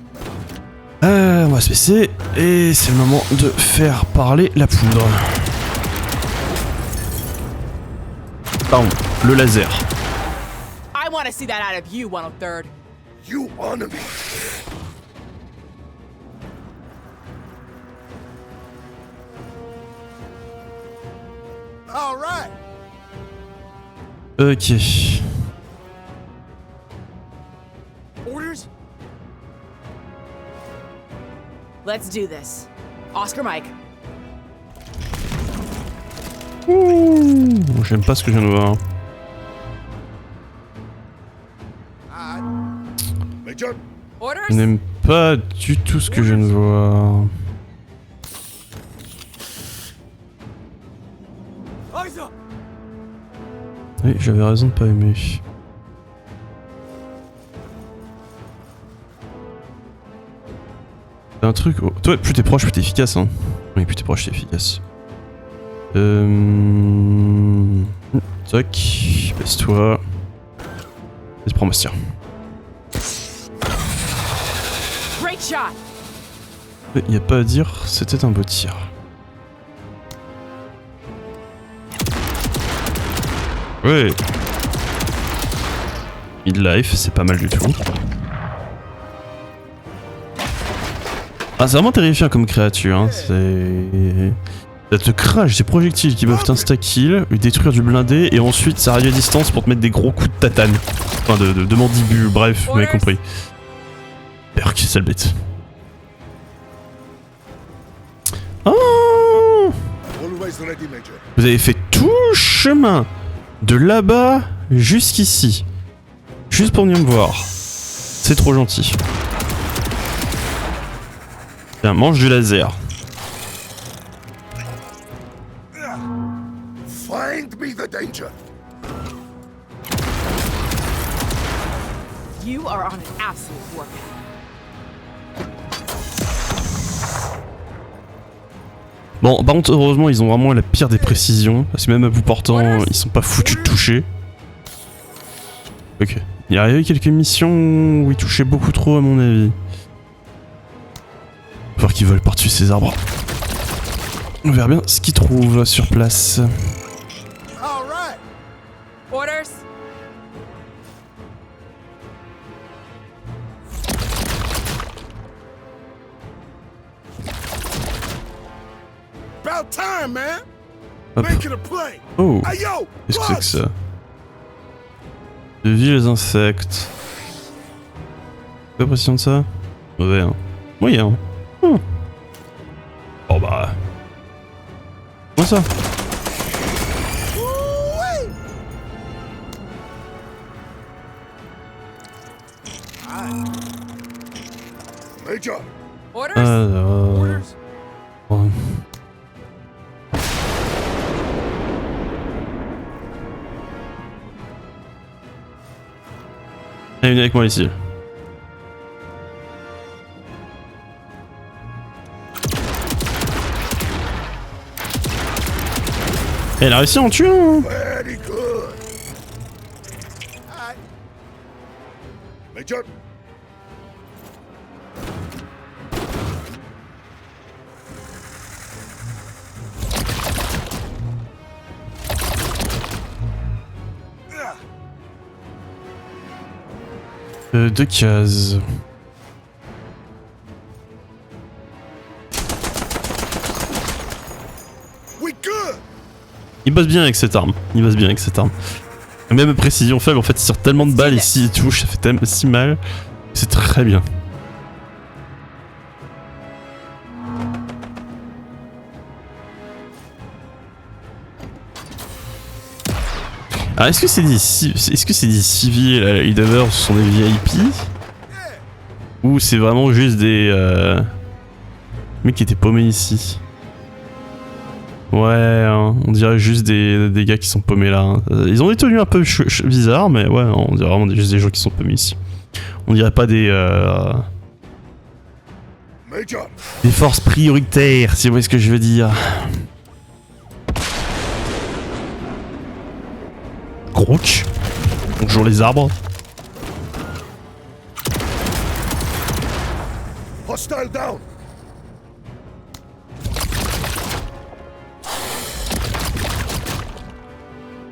On va se baisser et c'est le moment de faire parler la poudre. Pardon, le laser. I want to see that out of you, 103rd. you honor me. All right. Ok. Orders? Let's do this. Oscar Mike. Ouh, j'aime pas ce que je viens de voir. Major, Orders? Je n'aime pas du tout ce que je viens de voir. Oui, j'avais raison de pas aimer. C'est un truc... Oh, toi, plus t'es proche, plus t'es efficace, hein. Oui, plus t'es proche, t'es efficace. Tac, baisse-toi. Vas-y, prends-moi ce tir. Great shot. Y a pas à dire, c'était un beau tir. Ouais. Midlife, c'est pas mal du tout. Ah, c'est vraiment terrifiant comme créature, hein. C'est... Ça te crache des projectiles qui peuvent t'insta-kill, détruire du blindé, et ensuite ça réduit à distance pour te mettre des gros coups de tatane. Enfin, de mandibule, bref, vous m'avez compris. Perk, sale bête. Oh! Always ready, Major. Vous avez fait tout le chemin de là-bas jusqu'ici. Juste pour venir me voir. C'est trop gentil. Tiens, mange du laser. Find me the danger. You are on an absolute warpath. Bon, par contre, heureusement, ils ont vraiment la pire des précisions. Parce que même à bout portant, ils sont pas foutus de toucher. Ok. Il y a eu quelques missions où ils touchaient beaucoup trop, à mon avis. Faut voir qu'ils volent par-dessus ces arbres. On verra bien ce qu'ils trouvent sur place. All right. Orders. About time, man. Hop. Make it a play. Oh, Hey, yo. qu'est-ce que c'est que Buzz. ça? De vie les insectes. Pas pression de ça? Mauvais, hein. Moyen. Oh bah... Comment ça? Woo-wee. Major. Orders. Alors... Ouais. Allez, venez avec moi ici. Elle a réussi à en tuer un. Very good. All right. Major. Deux cases. We good. Il bosse bien avec cette arme. Il bosse bien avec cette arme. Même précision faible, en fait, il tire tellement de balles et s'il touche, ça fait tellement si mal. C'est très bien. Alors, est-ce que c'est des civils à Endeavor, ce sont des VIP? Ou c'est vraiment juste des mecs qui étaient paumés ici? Ouais, hein, on dirait juste des gars qui sont paumés là. Hein. Ils ont des tenues un peu bizarres, mais ouais, on dirait vraiment juste des gens qui sont paumés ici. On dirait pas des Major. forces prioritaires, si vous voyez ce que je veux dire. Grook. Bonjour les arbres. Hostile down.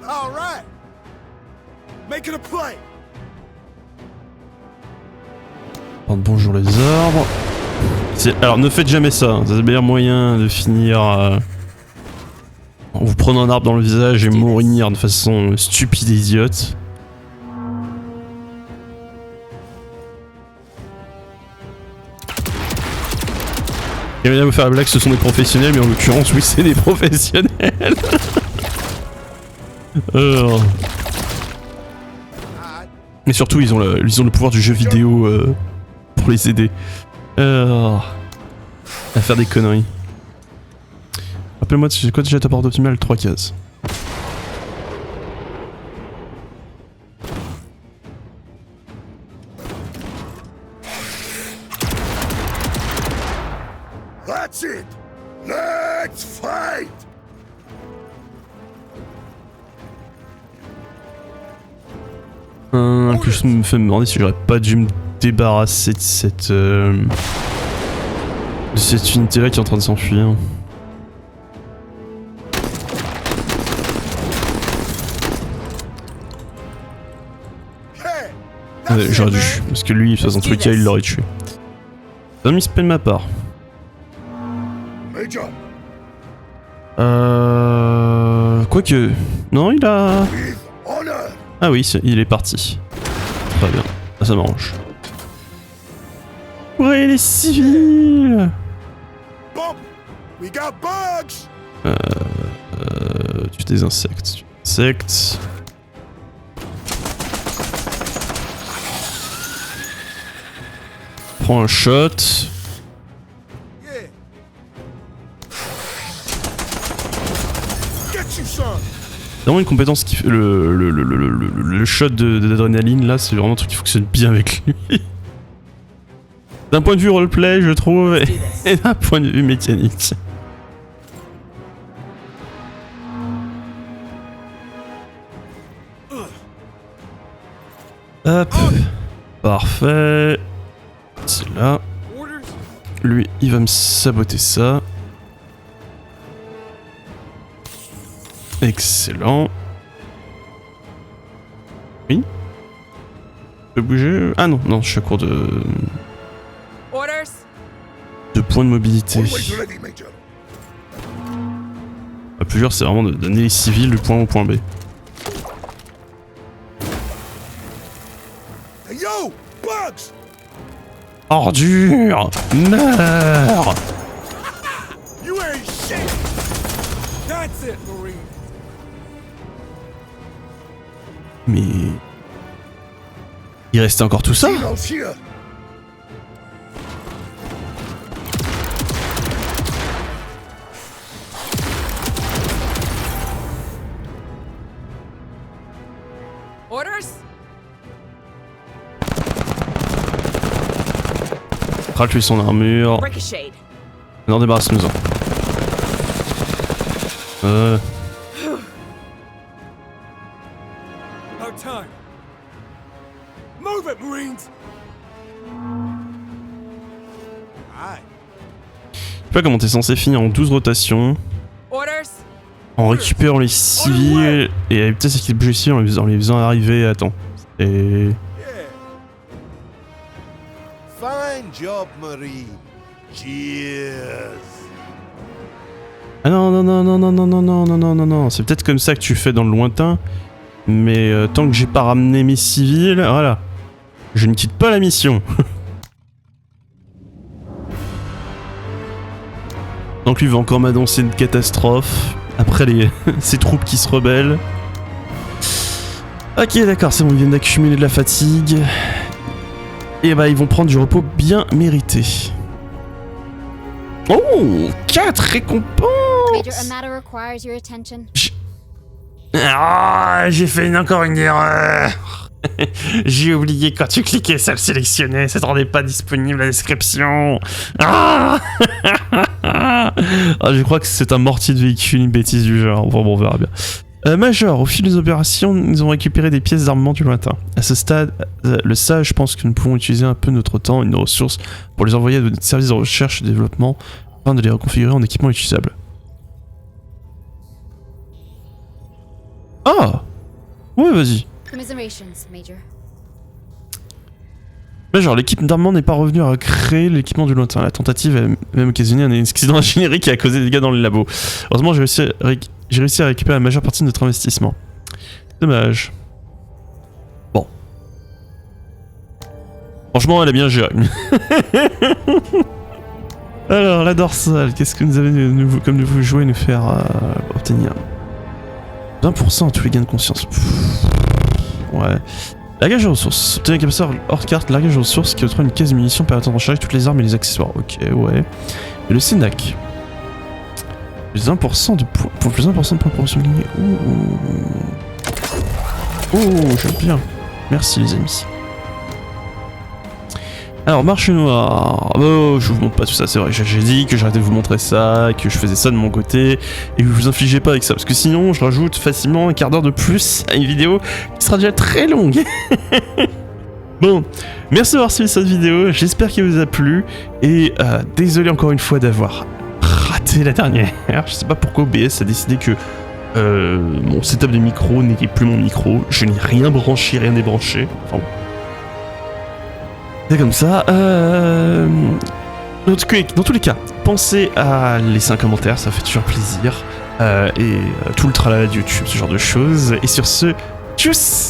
All right. Make it a play. Bonjour les arbres. Alors ne faites jamais ça, hein. C'est le meilleur moyen de finir en vous prenant un arbre dans le visage et mourir de façon stupide et idiote. Il vient de vous faire la blague, ce sont des professionnels, mais en l'occurrence, oui, c'est des professionnels. Mais surtout, ils ont le pouvoir du jeu vidéo pour les aider. À faire des conneries. Rappelle-moi, c'est quoi déjà ta porte optimale? 3 cases. That's it! Let's fight! Que je me fais me demander si j'aurais pas dû me débarrasser de cette unité là qui est en train de s'enfuir. Hey! That's it, J'aurais dû, man. parce que lui, de toute façon, tous les cas, il l'aurait tué. C'est un misspell de ma part. Major, Quoique... Non, il a... with honor! Ah oui, il est parti. Très bien, ça m'arrange. Ouais, les civils! Bump! We got bugs! Tu des insectes. Insectes. Prends un shot. Yeah! Get you some! C'est vraiment une compétence qui fait le shot d'adrénaline là, c'est vraiment un truc qui fonctionne bien avec lui. D'un point de vue roleplay, je trouve, et d'un point de vue mécanique. Hop, parfait. C'est là. Orders? Lui, il va me saboter ça. Excellent. Oui. Je peux bouger? Ah non, non, je suis à court de Orders? points de mobilité. Always ready, Major. Le plus dur, c'est vraiment de donner les civils du point A au point B. Hey, yo! Bugs! Ordure! Meurs! You ain't shit! That's it, Marine. Mais... Il restait encore tout ça? Xenos here! Orders? Rate-lui son armure. Ricochet. Non, débarrasse-nous-en. About time. Move it, Marines! Aye. Je sais pas comment t'es censé finir en 12 rotations, Orders? en récupérant les civils, et peut-être c'est qu'il bouge ici en les faisant arriver à temps. Et... Yeah. Fine job, Marine. Cheers! Ah non, non, non, non, non, non, non, non, non, non, non, non, c'est peut-être comme ça que tu fais dans le lointain, mais tant que j'ai pas ramené mes civils, voilà. Je ne quitte pas la mission. Donc lui va encore m'annoncer une catastrophe, après ces troupes qui se rebellent. Ok, d'accord, c'est bon, ils viennent d'accumuler de la fatigue. Et bah ils vont prendre du repos bien mérité. Oh, 4 récompenses! Major, a matter requires your attention. Ah, j'ai fait encore une erreur. J'ai oublié quand tu cliquais ça le sélectionner, ça te rendait pas disponible la description. Ah, je crois que c'est un mortier de véhicule, une bêtise du genre. Enfin bon, on verra bien. Major, au fil des opérations, nous avons récupéré des pièces d'armement du lointain. À ce stade, le sage pense que nous pouvons utiliser un peu notre temps et nos ressources pour les envoyer à notre service de recherche et développement afin de les reconfigurer en équipement utilisable. Ah! Ouais, vas-y. Commiserations, Major. Major, l'équipe d'armement n'est pas revenue à créer l'équipement du lointain. La tentative a même occasionné un accident ingénierie qui a causé des dégâts dans les labos. Heureusement, j'ai réussi à récupérer la majeure partie de notre investissement. Dommage. Bon. Franchement, elle a bien géré. Alors, la dorsale, qu'est-ce que vous avez comme nouveau jouet nous faire obtenir? 20% à tous les gains de conscience. Ouais. Largage de ressources. Obtenez un capacitaire hors carte, largage de ressources qui octroie une caisse de munitions permettant de recharger toutes les armes et les accessoires. Ok, ouais. Et le Sénac. Plus 1% de points. Pour plus 1% de points promotion gagnés. Oh, j'aime bien. Merci les amis. Alors, marché noir. Oh, je vous montre pas tout ça, c'est vrai. J'ai dit que j'arrêtais de vous montrer ça, que je faisais ça de mon côté, et que vous infligez pas avec ça, parce que sinon, je rajoute facilement un quart d'heure de plus à une vidéo qui sera déjà très longue. Bon, merci d'avoir suivi cette vidéo, j'espère qu'elle vous a plu, et désolé encore une fois d'avoir raté la dernière. Je sais pas pourquoi OBS a décidé que mon setup de micro n'était plus mon micro, je n'ai rien branché, rien débranché. Enfin, c'est comme ça. Dans tous les cas, pensez à laisser un commentaire, ça fait toujours plaisir. Et tout le tralala de YouTube, ce genre de choses. Et sur ce, tchuss!